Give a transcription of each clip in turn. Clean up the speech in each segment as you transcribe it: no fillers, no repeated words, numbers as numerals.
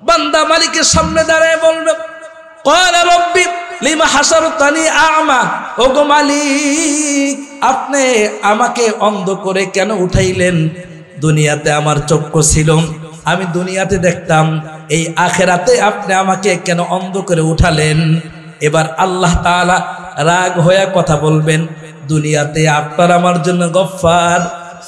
বান্দা মালিকের সামনে দাঁড়ায় বলবে, ক্বালা রব্বি লিমা হাসারতানি আ'মা, ওগো মালিক আপনি আমাকে অন্ধ করে কেন উঠাইলেন? দুনিয়াতে আমার চক্ষু ছিল, আমি দুনিয়াতে দেখতাম, এই আখিরাতে আপনি আমাকে কেন অন্ধ করে উঠালেন? এবার আল্লাহ তাআলা রাগ হয়ে কথা বলবেন, দুনিয়াতে আপনার আমার জন্য গফফার,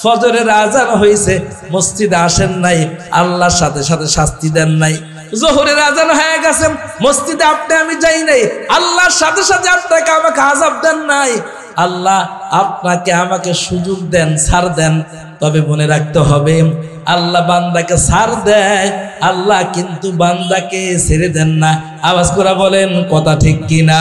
ফজরের আজান হয়েছে, মসজিদে আসেন নাই, আল্লাহর সাথে সাথে শাস্তি দেন নাই। জোহরের আজান হয়ে গেছে, মসজিদে আপনি আমি যাই নাই, আল্লাহর সাথে সাথে আপনাকে আমাকে আযাব দেন নাই। আল্লাহ আপনাকে আমাকে সুযোগ দেন, ছাড় দেন। তবে মনে রাখতে হবে, আল্লাহ বান্দাকে ছাড় দেয়, আল্লাহ কিন্তু বান্দাকে ছেড়ে দেন না। আওয়াজ করে বলেন কথা ঠিক কিনা?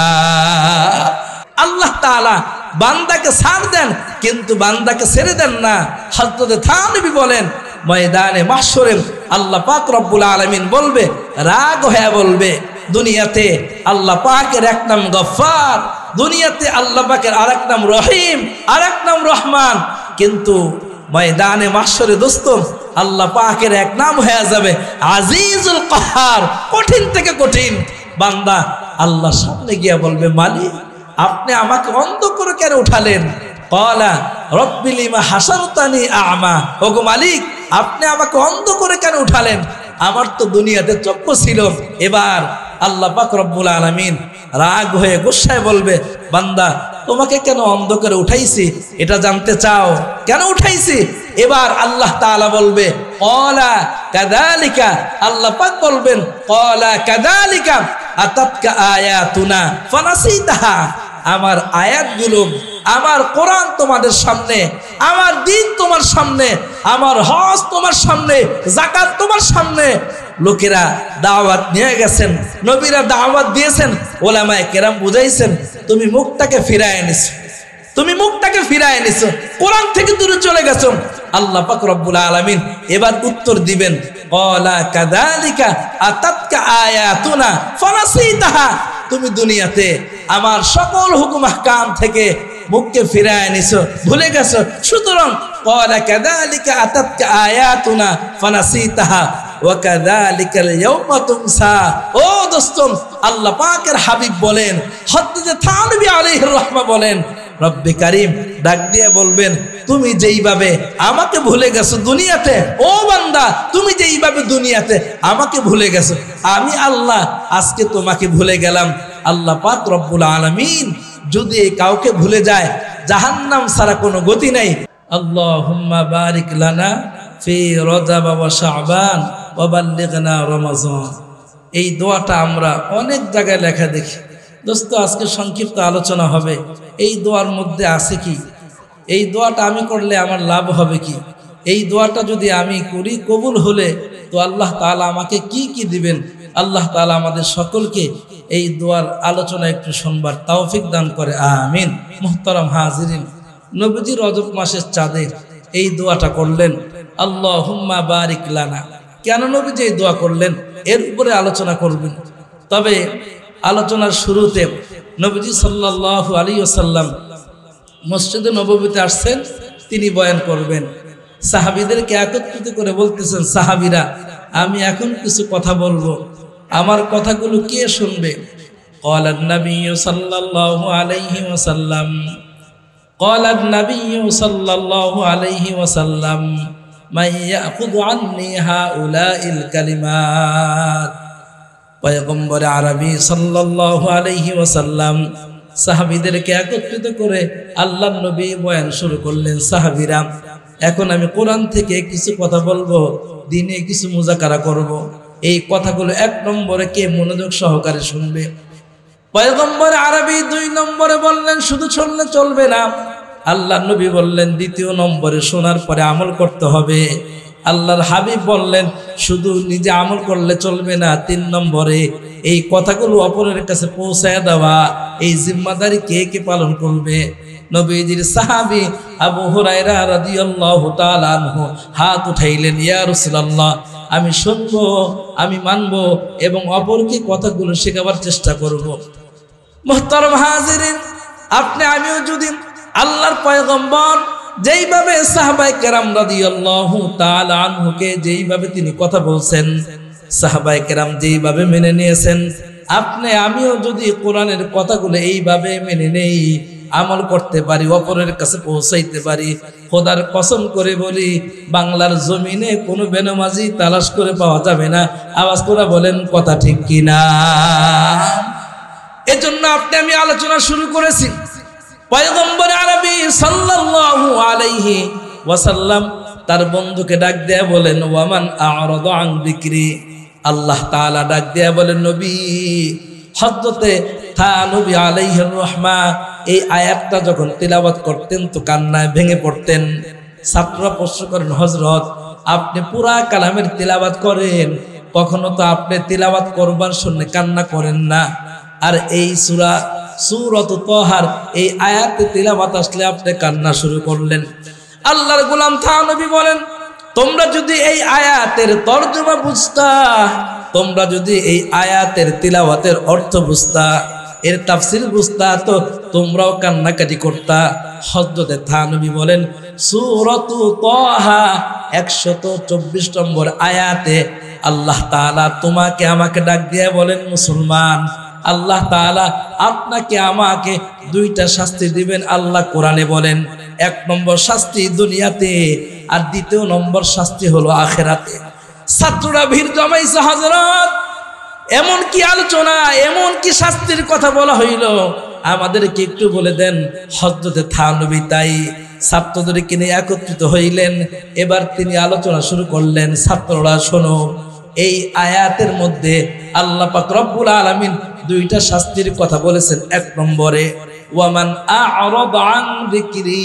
আল্লাহ তাআলা বান্দাকে ছাড় দেন কিন্তু বান্দাকে ছেড়ে দেন না। হযরত থানবী বলেন, ময়দানে মাহশরে আল্লাহ পাক রব্বুল আলামিন বলবে, রাগ হয়ে বলবে, দুনিয়াতে আল্লাহ পাকের এক নাম গফফার, দুনিয়াতে আল্লাহ পাকের আরেক নাম রহিম, আরেক নাম রহমান, কিন্তু ময়দানে মাহশরে দোস্ত আল্লাহ পাকের এক নাম হয়ে যাবে আজিজুল কাহার, কঠিন থেকে কঠিন। বান্দা আল্লাহর সামনে গিয়ে বলবে, মালিক আপনি আমাকে অন্ধ করে কেন উঠালেন? ক্বালা রব্বি লিমা হাসারতানি আ'মা, ওগো মালিক আপনি আমাকে অন্ধ করে কেন উঠালেন? আমার তো দুনিয়াতে চক্ষু ছিল। এবার আল্লাহ পাক রব্বুল আলামিন রাগ হয়ে গুসায় বলবে, বান্দা তোমাকে কেন অন্ধ করে উঠাইছি এটা জানতে চাও? কেন উঠাইছি? এবার আল্লাহ তাআলা বলবে, ক্বালা কাযালিকা, আল্লাহ পাক বলবেন, ক্বালা কাযালিকা আতাতকা আয়াতুনা ফানাসিতাহা, আমার আয়াতগুলো, আমার কোরআন তোমাদের সামনে, আমার দ্বীন তোমার সামনে, আমার হজ তোমার সামনে, যাকাত তোমার সামনে, লোকেরা দাওয়াত নিয়ে গেছেন, নবীরা দাওয়াত দিয়েছেন, ওলামায়ে কেরাম বুঝাইছেন, তুমি মুখটাকে ফিরায় এনেছো, তুমি মুখটাকে ফিরায় এনেছো, কোরআন থেকে দূরে চলে গেছো। আল্লাহ পাক রব্বুল আলামিন এবার উত্তর দিবেন, ক্বালা কাযালিকা আতাতকা আয়াতুনা ফানাসিতাহা, তুমি দুনিয়াতে আমার সকল হুকুম আহকাম থেকে মুখকে ফিরায় নিছো, ভুলে গেছো, সুতরাং ক্বালা কাযালিকা আতাতকা আয়াতুনা ফানাসিতাহা ওয়া কাযালিকাল ইয়াওমা তুনসা। ও দোস্ত, আল্লাহ পাকের হাবিব বলেন, হযরত থানবী আলাইহির রাহমা বলেন, রব্বে কারীম ডাক দিয়ে বলবেন, তুমি যেইভাবে আমাকে ভুলে গেছো দুনিয়াতে, ও বান্দা তুমি যেইভাবে দুনিয়াতে আমাকে ভুলে গেছো, আমি আল্লাহ আজকে তোমাকে ভুলে গেলাম। আল্লাহ পাক রব্বুল আলামিন যদি কাউকে ভুলে যায়, জাহান্নাম ছাড়া কোনো গতি নাই। আল্লাহুম্মা বারিক লানা ফি রজব ওয়া শাবান ওয়া বাল্লিগনা রমাজান, এই দোয়াটা আমরা অনেক জায়গায় লেখা দেখি। দোস্ত আজকে সংক্ষিপ্ত আলোচনা হবে, এই দোয়ার মধ্যে আছে কি? এই দোয়াটা আমি করলে আমার লাভ হবে কি? এই দোয়াটা যদি আমি করি, কবুল হলে তো আল্লাহ তাআলা আমাকে কি কি দিবেন? আল্লাহ তাআলা আমাদের সকলকে এই দোয়ার আলোচনা একটু শুনবার তৌফিক দান করে, আমিন। মুহতারাম হাজিরিন, নবীজি রজব মাসের চাঁদে এই দোয়াটা করলেন, আল্লাহুম্মা বারিক লানা। কেন নবীজি এই দোয়া করলেন এর উপরে আলোচনা করবেন। তবে আলোচনার শুরুতে নবীজি সাল্লাল্লাহু আলাইহি ওয়াসাল্লাম মসজিদে নববীতে আসছেন, তিনি বয়ান করবেন। সাহাবীদেরকে একত্রিত করে বলতেছেন, সাহাবীরা আমি এখন কিছু কথা বলবো, আমার কথাগুলো কে শুনবে? ক্বালান নাবিয়্যু সাল্লাল্লাহু আলাইহি ওয়াসাল্লাম, ক্বালান নাবিয়্যু সাল্লাল্লাহু আলাইহি ওয়াসাল্লাম, মান ইয়াখুযু আন্নী হাউলাইল কালিমাত। পয়গম্বর আরবি সাল্লাল্লাহু আলাইহি ওয়াসাল্লাম সাহাবীদেরকে একত্রিত করে আল্লাহর নবী বয়ান শুরু করলেন, সাহাবীরা এখন আমি কোরআন থেকে কিছু কথা বলবো, দিনে কিছু মুযাকারা করব, এই কথাগুলো এক নম্বরে কে মনোযোগ সহকারে শুনবে? পয়গম্বর আরবি 2 নম্বরে বললেন, শুধু শুনলে চলবে না। আল্লাহর নবী বললেন, দ্বিতীয় নম্বরে শোনার পরে আমল করতে হবে। আল্লাহর হাবিব বললেন, শুধু নিজে আমল করলে চলবে না, 3 নম্বরে এই কথাগুলো অপরের কাছে পৌঁছায় দেওয়া, এই জিম্মাদারি কে কে পালন করবে? নবীজির সাহাবী আবু হুরায়রা রাদিয়াল্লাহু তাআলা আনহু হাত উঠাইলেন, ইয়া রাসূলুল্লাহ আমি শুনবো, আমি মানবো এবং অপরকে কথাগুলো শেখাবার চেষ্টা করব। মুহতারাম হাজিরিন, আপনি আমিও যদি আল্লাহর পয়গম্বর যেইভাবে সাহাবায়ে কেরাম রাদিয়াল্লাহু তাআলা আনহুকে যেইভাবে তিনি কথা বলছেন, সাহাবায়ে কেরাম যেইভাবে মেনে নিয়েছেন, আপনি আমিও যদি কোরআনের কথাগুলো এইভাবে মেনে নেই, আমল করতে পারি, অপরের কাছে পৌঁছাইতে পারি, খোদার কসম করে বলি বাংলার জমিনে কোনো বেনামাজি তালাশ করে পাওয়া যাবে না। আওয়াজ করে বলেন কথা ঠিক কিনা? এজন্য আপনি আমি আলোচনা শুরু করেছি। পয়গম্বর আরবি সাল্লাল্লাহু আলাইহি ওয়াসাল্লাম তার বন্ধুকে ডাক দেয়া বলেন, ওয়ামান আ'রাদা আন যিকরি, আল্লাহ তাআলা ডাক দেয়া বলেন, নবী হযরতে নবী আলাইহির রাহমা এই আয়াতটা যখন তিলাওয়াত করতেন তো কান্নায় ভেঙে পড়তেন। ছাত্ররা প্রশ্ন করেন, হযরত আপনি পুরা কালামের তিলাওয়াত করেন, কখনো তো আপনি তিলাওয়াত করবার শুনে কান্না করেন না, আর এই সূরাত তাহার এই আয়াতে তিলাওয়াত আসলে আপনি কান্না শুরু করলেন। আল্লাহর গোলাম নবী বলেন, তোমরা যদি এই আয়াতের তরজমা বুঝতা, তোমরা যদি এই আয়াতের তিলাওয়াতের অর্থ বুঝতা, এর তাফসীর বুঝতা, তো তোমরাও কান্নাকাটি করতা। হযরতে নবী বলেন, সূরাত তাহা 124 নম্বর আয়াতে আল্লাহ তাআলা তোমাকে আমাকে ডাক দিয়ে বলেন, মুসলমান, আল্লাহ তাআলা আপনাকে আমাকে দুইটা শাস্তি দিবেন। আল্লাহ কোরআনে বলেন, এক নম্বর শাস্তি দুনিয়াতে, আর দ্বিতীয় নম্বর শাস্তি হলো আখিরাতে। ছাত্ররা ভিড় জমাইছে, হযরত এমন কি আলোচনা, এমন কি শাস্তির কথা বলা হইল, আমাদেরকে একটু বলে দেন। হযরতে নবী তাই ছাত্রদেরকে নিয়ে একত্রিত হইলেন। এবার তিনি আলোচনা শুরু করলেন, ছাত্ররা শোনো, এই আয়াতের মধ্যে আল্লাহ পাক রব্বুল আলামিন দুইটা শাস্তির কথা বলেছেন। এক নম্বরে, ওয়ামান আ'রাদা আন যিকরি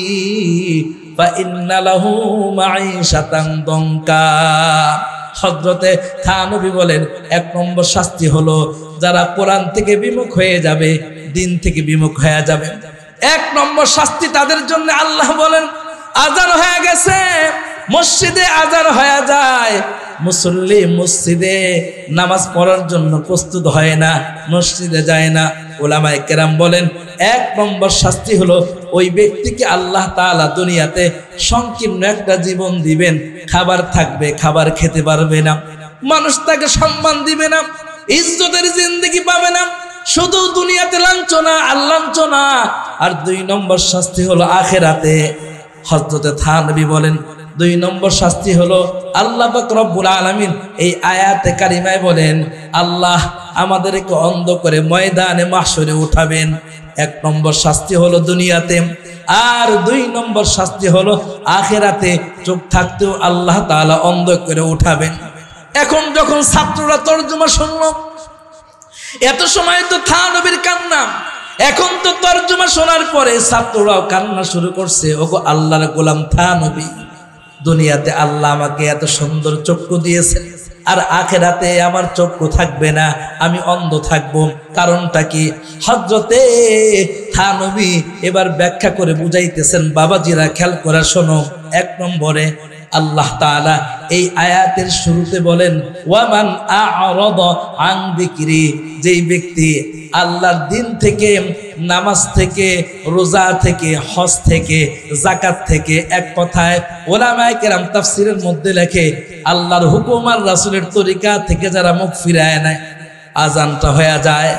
ফা ইন্না লাহু মাঈশাতান দঙ্কা। হযরতে নবী বলেন, এক নম্বর শাস্তি হলো যারা কোরআন থেকে বিমুখ হয়ে যাবে, দিন থেকে বিমুখ হয়ে যাবে। এক নম্বর শাস্তি তাদের জন্য। আল্লাহ বলেন, আযান হয়ে গেছে, মসজিদে আযান হয়ে যায়, মুসল্লি মসজিদে নামাজ পড়ার জন্য প্রস্তুত হয় না, মসজিদে যায় না। উলামায়ে কেরাম বলেন, এক নম্বর শাস্তি হলো ওই ব্যক্তিকে আল্লাহ তাআলা দুনিয়াতে সংকীর্ণ একটা জীবন দিবেন, খাবার থাকবে, খাবার খেতে পারবে না, মানুষ তাকে সম্মান দিবে না, ইজ্জতের জিন্দেগি পাবে না, শুধু দুনিয়াতে লাঞ্ছনা আর লাঞ্ছনা। আর দুই নম্বর শাস্তি হলো আখিরাতে। হযরতে নবী বলেন, দুই নম্বর শাস্তি হলো আল্লাহ পাক রব্বুল আলামিন এই আয়াতে কারিমায় বলেন, আল্লাহ আমাদেরকে অন্ধ করে ময়দানে মাহশরে উঠাবেন। এক নম্বর শাস্তি হলো দুনিয়াতে, আর দুই নম্বর শাস্তি হলো আখিরাতে। চোখ থাকতেও আল্লাহ তাআলা অন্ধ করে উঠাবেন। এখন যখন ছাত্ররা তরজমা শুনল, এত সময় তো নবীর কান্না, এখন তো তরজমা শোনার পরে ছাত্ররাও কান্না শুরু করছে। ওগো আল্লাহর গোলাম নবী, দুনিয়াতে আল্লাহ আমাকে এত সুন্দর চক্ষু দিয়েছেন, আর আখিরাতে আমার চক্ষু থাকবে না, আমি অন্ধ থাকব, কারণটা কি? হযরতে নবী এবার ব্যাখ্যা করে বুঝাইতেছেন। বাবাজিরা খেয়াল করে শোনো। এক নম্বরে আল্লাহ তাআলা এই আয়াতের শুরুতে বলেন, ওয়ামান আ'রাদা আন যিকরি, যেই ব্যক্তি আল্লাহর দিন থেকে, নামাজ থেকে, রোজা থেকে, হজ থেকে, যাকাত থেকে, এক কথায় উলামায়ে কেরাম তাফসীরের মধ্যে লেখে আল্লাহর হুকুম আর রাসূলের তরিকা থেকে যারা মুখ ফিরায় নেয়, আজানটা হয়ে যায়,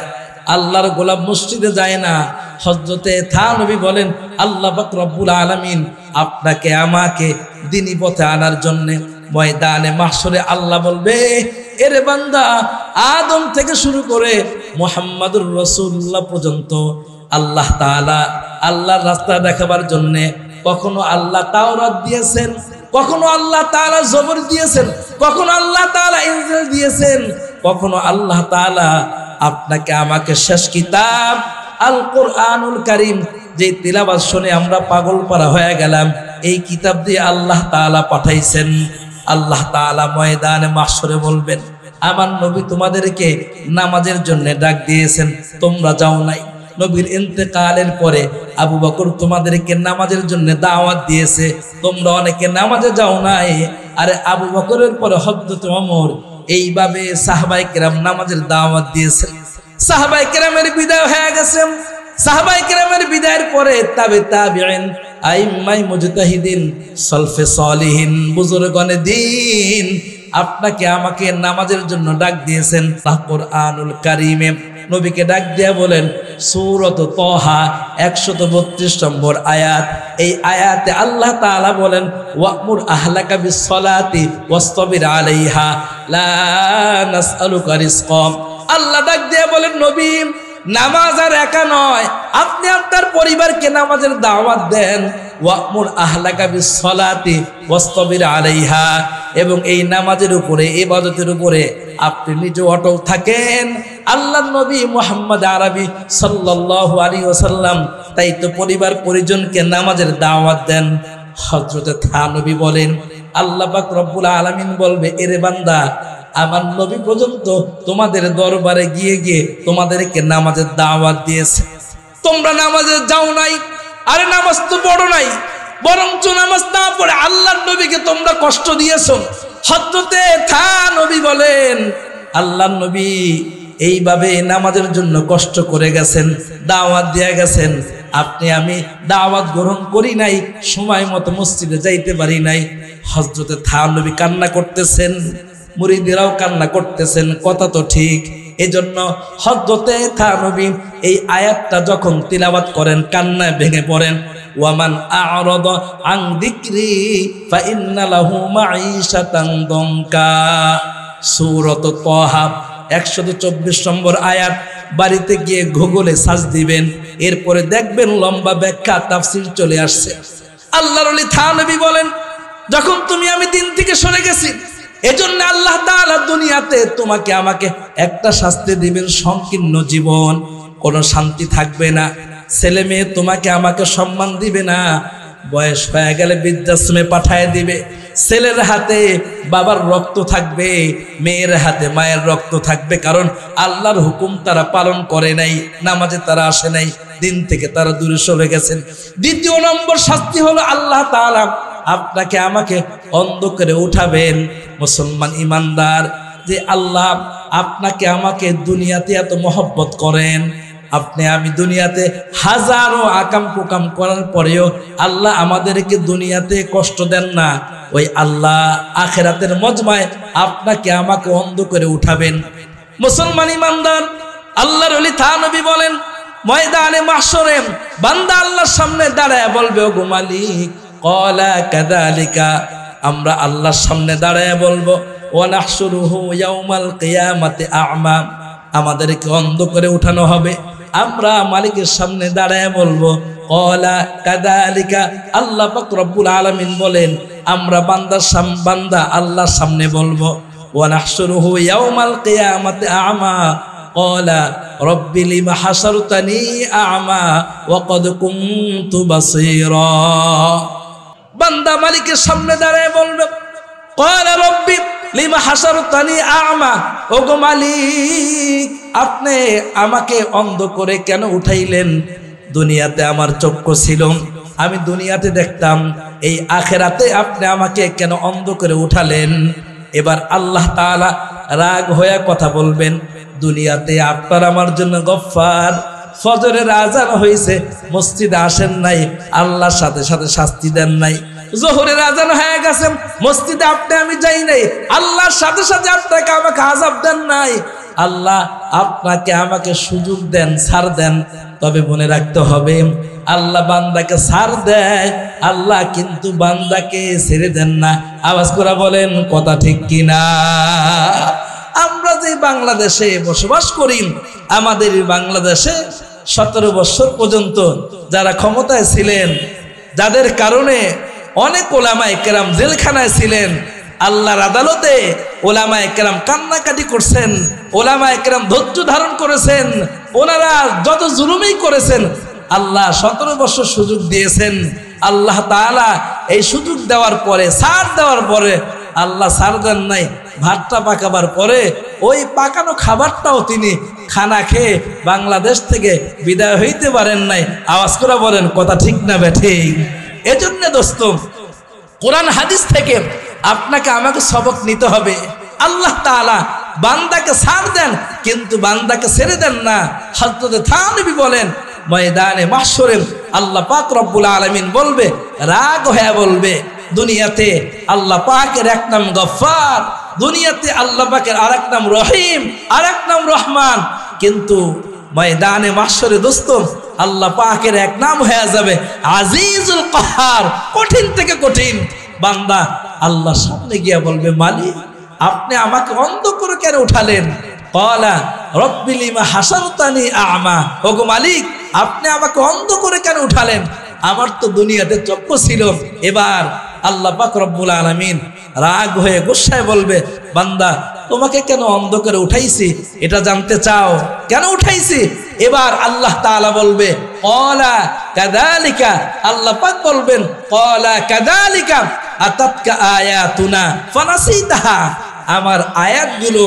আল্লাহর গোলাম মসজিদে যায় না। হযরতে নবী বলেন, আল্লাহ পাক রব্বুল আলামিন আপনাকে আমাকে দ্বীনি পথে আনার জন্য ময়দানে মাহশরে আল্লাহ বলবে, এরে বান্দা, আদম থেকে শুরু করে মুহাম্মাদুর রাসূলুল্লাহ পর্যন্ত আল্লাহ তাআলা আল্লাহর রাস্তা দেখাবার জন্য কখনো আল্লাহ তাওরাত দিয়েছেন, কখনো আল্লাহ তাআলা জবর দিয়েছেন, কখনো আল্লাহ তাআলা ইনজিল দিয়েছেন, কখনো আল্লাহ তাআলা আপনাকে আমাকে শেষ কিতাব আল কোরআনুল কারীম, যে তিলাওয়াত শুনে আমরা পাগল পারা হয়ে গেলাম, এই কিতাব দিয়ে আল্লাহ তাআলা পাঠাইছেন। আল্লাহ তাআলা ময়দানে মাহশরে বলবেন, আমার নবী তোমাদেরকে নামাজের জন্য ডাক দিয়েছেন, তোমরা যাও নাই। নবীর ইন্তেকালের পরে আবু বকর তোমাদেরকে নামাজের জন্য দাওয়াত দিয়েছে, তোমরা অনেকে নামাজে যাও নাই। আরে আবু বকরের পরে হযরত ওমর, এইভাবে সাহাবায়ে কেরাম নামাজের দাওয়াত দিয়েছেন। সাহাবায়ে কেরামের বিদায় হয়ে গেছে। সাহাবায়ে কেরামের বিদায়ের পরে তাবিঈন, আইম্মায়ে মুজতাহিদিন, সলফে সলিহিন, বুজুর্গানে দ্বীন আপনাকে আমাকে নামাজের জন্য ডাক দিয়েছেন। কুরআনুল কারীমে নবীকে ডাক দিয়া বলেন সূরাত তাহা 132 নম্বর আয়াত, এই আয়াতে আল্লাহ তাআলা বলেন ওয়া'মুর আহলাকা বিস-সালাতি ওয়াসতাবির আলাইহা লা নাসআলুকা রিজকা। আল্লাহ ডাক দিয়া বলেন নবী, নামাজ আর একা নয়, আপনি আপনার পরিবারকে নামাজের দাওয়াত দেন। ওয়া'মুর আহলাকা বিস-সালাতি ওয়াসতাবির আলাইহা, এবং এই নামাজের উপরে, ইবাদতের উপরে আপনি নিজে অটল থাকেন। আল্লাহর নবী মুহাম্মদ আরবি সাল্লাল্লাহু আলাইহি ওয়াসাল্লাম তাই তো পরিবার পরিজনকে নামাজের দাওয়াত দেন। হযরত থানবী বলেন আল্লাহ পাক রব্বুল আলামিন বলবে, এরে বান্দা, আমার নবী পর্যন্ত তোমাদের দরবারে গিয়ে গিয়ে তোমাদেরকে নামাজের দাওয়াত দিয়েছে, তোমরা নামাজে যাও নাই। আরে নামাজ তো বড় নাই, বরঞ্চ নামাজ না পড়ে আল্লাহর নবীকে তোমরা কষ্ট দিয়েছো। হযরতে থানবী বলেন আল্লাহর নবী এইভাবে নামাজের জন্য কষ্ট করে গেছেন, দাওয়াত দিয়ে গেছেন, আপনি আমি দাওয়াত গ্রহণ করি নাই, সময় মতো মসজিদে যাইতে পারি নাই। হযরতে থানবী কান্না করতেছেন, মুরিদেরাও কান্না করতেছেন, কথা তো ঠিক। এজন্য হযরতে থানবী এই আয়াতটা যখন তিলাওয়াত করেন কান্নায় ভেঙে পড়েন। ওয়ামান আ'রাদা আন যিকরি ফাইন্না লাহু মাঈশাতান দনকা। সূরাত তাহা 124 নম্বর আয়াত। বাড়িতে গিয়ে গুগলে সার্চ দিবেন, এরপরে দেখবেন লম্বা ব্যাখ্যা তাফসীর চলে আসছে। আল্লাহর ওলি থানবী বলেন, যখন তুমি আমি দিন থেকে সরে গেছি, এজন্য আল্লাহ তাআলা দুনিয়াতে তোমাকে আমাকে একটা শাস্তি দিবেন, সংকীর্ণ জীবন, কোনো শান্তি থাকবে না, ছেলে মেয়ে তোমাকে আমাকে সম্মান দিবে না, বয়স হয়ে গেলে বৃদ্ধাশ্রমে পাঠায় দিবে, ছেলের হাতে বাবার রক্ত থাকবে, মেয়ের হাতে মায়ের রক্ত থাকবে, কারণ আল্লাহর হুকুম তারা পালন করে নাই, নামাজে তারা আসে নাই, দিন থেকে তারা দূরে সরে গেছেন। দ্বিতীয় নম্বর শাস্তি হলো আল্লাহ তাআলা আপনাকে আমাকে অন্ধ করে উঠাবেন। মুসলমান ইমানদার, যে আল্লাহ আপনাকে আমাকে দুনিয়াতে এত মহব্বত করেন, আপনি আমি দুনিয়াতে হাজারো আকাম কুকাম করার পরেও আল্লাহ আমাদেরকে দুনিয়াতে কষ্ট দেন না, ওই আল্লাহ আখিরাতের মজমায় আপনাকে আমাকে অন্ধ করে উঠাবেন। মুসলমান ইমানদার, আল্লাহর ওলি থানবী বলেন ময়দানে মাহশরে বান্দা আল্লাহর সামনে দাঁড়ায় বলবে, ও গো মালিক, ক্বালা কাযালিকা, আমরা আল্লাহর সামনে দাঁড়ায় বলবো, ওয়া নাহশুরুহু ইয়াউমাল কিয়ামাতি আ'মা, আমাদেরকে অন্ধ করে উঠানো হবে। আমরা মালিকের সামনে দাঁড়ায় বলবো, ক্বালা কাযালিকা, আল্লাহ পাক রব্বুল আলামিন বলেন আমরা বান্দা আল্লাহর সামনে বলবো, ওয়া নাহশুরুহু ইয়াউমাল কিয়ামাতি আ'মা, ক্বালা রব্বি লিমা হাশারতানি আ'মা ওয়া ক্বাদ কুনতু বাসীরা। বান্দা মালিকের সামনে দাঁড়ায় বলবে, ক্বালা রব্বি লিমা হাশারতানি আ'মা, ও গো মালিক, আপনি আমাকে অন্ধ করে কেন উঠাইলেন? দুনিয়াতে আমার চক্ষু ছিল, আমি দুনিয়াতে দেখতাম, এই আখিরাতে আপনি আমাকে কেন অন্ধ করে উঠালেন? এবার আল্লাহ তাআলা রাগ হয়ে কথা বলবেন, দুনিয়াতে আপনার আমার জন্য গফফার, ফজরের আজান হয়েছে, মসজিদে আসেন নাই, আল্লাহর সাথে সাথে শাস্তি দেন নাই। জোহরের আজান হয়ে গেছে, মসজিদে আপনি আমি যাই নাই, আল্লাহর সাথে সাথে আপনাকে আমাকে আযাব দেন নাই। আল্লাহ আপনাকে আমাকে সুযোগ দেন, ছাড় দেন। তবে মনে রাখতে হবে, আল্লাহ বান্দাকে ছাড় দেয়, আল্লাহ কিন্তু বান্দাকে ছেড়ে দেন না। আওয়াজ করে বলেন কথা ঠিক কিনা? আমরা যে বাংলাদেশে বসবাস করি, আমাদের বাংলাদেশে 17 বছর পর্যন্ত যারা ক্ষমতায় ছিলেন, যাদের কারণে অনেক ওলামায়ে কেরাম জেলখানায় ছিলেন, আল্লাহর আদালতে ওলামায়ে কেরাম কান্নাকাটি করছেন, ওলামায়ে কেরাম ধৈর্য ধারণ করেছেন, ওনারা যত জুলুমই করেছেন, আল্লাহ 17 বছর সুযোগ দিয়েছেন। আল্লাহ তাআলা এই সুযোগ দেওয়ার পরে, ছাড় দেওয়ার পরে আল্লাহ ছাড় দেন নাই, ভাতটা পাকাবার পরে ওই পাকানো খাবারটাও তিনি খানা খেয়ে বাংলাদেশ থেকে বিদায় হইতে পারেন নাই। আওয়াজ করে বলেন কথা ঠিক না বেঠিক? এজন্য দোস্ত, কোরআন হাদিস থেকে আপনাকে আমাকে সবক নিতে হবে। আল্লাহ তাআলা বান্দাকে ছাড় দেন, কিন্তু বান্দাকে ছেড়ে দেন না। হযরত থানবী বলেন ময়দানে মাহশরে আল্লাহ পাক রব্বুল আলামিন বলবে, রাগ হয়ে বলবে, দুনিয়াতে আল্লাহ পাকের এক নাম গফফার, দুনিয়াতে আল্লাহ পাকের আরেক নাম রহিম, আরেক নাম রহমান, কিন্তু ময়দানে মাহশরে দোস্ত আল্লাহ পাকের এক নাম হয়ে যাবে আজিজুল কাহার, কঠিন থেকে কঠিন। বান্দা আল্লাহর সামনে গিয়া বলবে, মালিক আপনি আমাকে অন্ধ করে কেন উঠালেন? ক্বালা রব্বি লিমা হাসারতানি আ'মা, ওগো মালিক আপনি আমাকে অন্ধ করে কেন উঠালেন? আমার তো দুনিয়াতে চক্ষু ছিল। এবার আল্লাহ পাক রব্বুল আলামিন রাগ হয়ে গুসায় বলবে, বান্দা তোমাকে কেন অন্ধ করে উঠাইছি এটা জানতে চাও? কেন উঠাইছি? এবার আল্লাহ তাআলা বলবে, ক্বালা কাযালিকা, আল্লাহ পাক বলবেন, ক্বালা কাযালিকা আতাতকা আয়াতুনা ফানাসিতাহা, আমার আয়াতগুলো,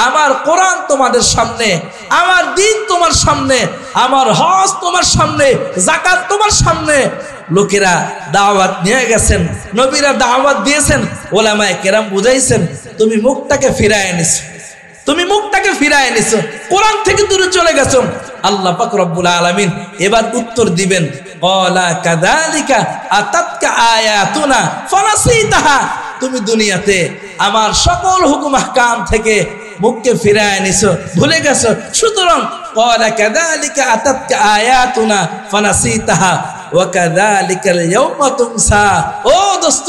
আমার কোরআন তোমাদের সামনে, আমার দিন তোমার সামনে, আমার হজ তোমার সামনে, যাকাত তোমার সামনে, লোকেরা দাওয়াত নিয়ে গেছেন, নবীরা দাওয়াত দিয়েছেন, ওলামায়ে কেরাম বুঝাইছেন, তুমি মুখটাকে ফিরায় এনেছো, তুমি মুখটাকে ফিরায় এনেছো, কোরআন থেকে দূরে চলে গেছো। আল্লাহ পাক রব্বুল আলামিন এবার উত্তর দিবেন, ক্বালা কাযালিকা আতাতকা আয়াতুনা ফানাসিতাহা, তুমি দুনিয়াতে আমার সকল হুকুম আহকাম থেকে মুখকে ফিরায় নিছো, ভুলে গেছো, সুতরাং ক্বালা কাযালিকা আতাতকা আয়াতুনা ফানাসিতাহা ওয়া কাযালিকাল ইয়াওমা তুনসা। ও দোস্ত,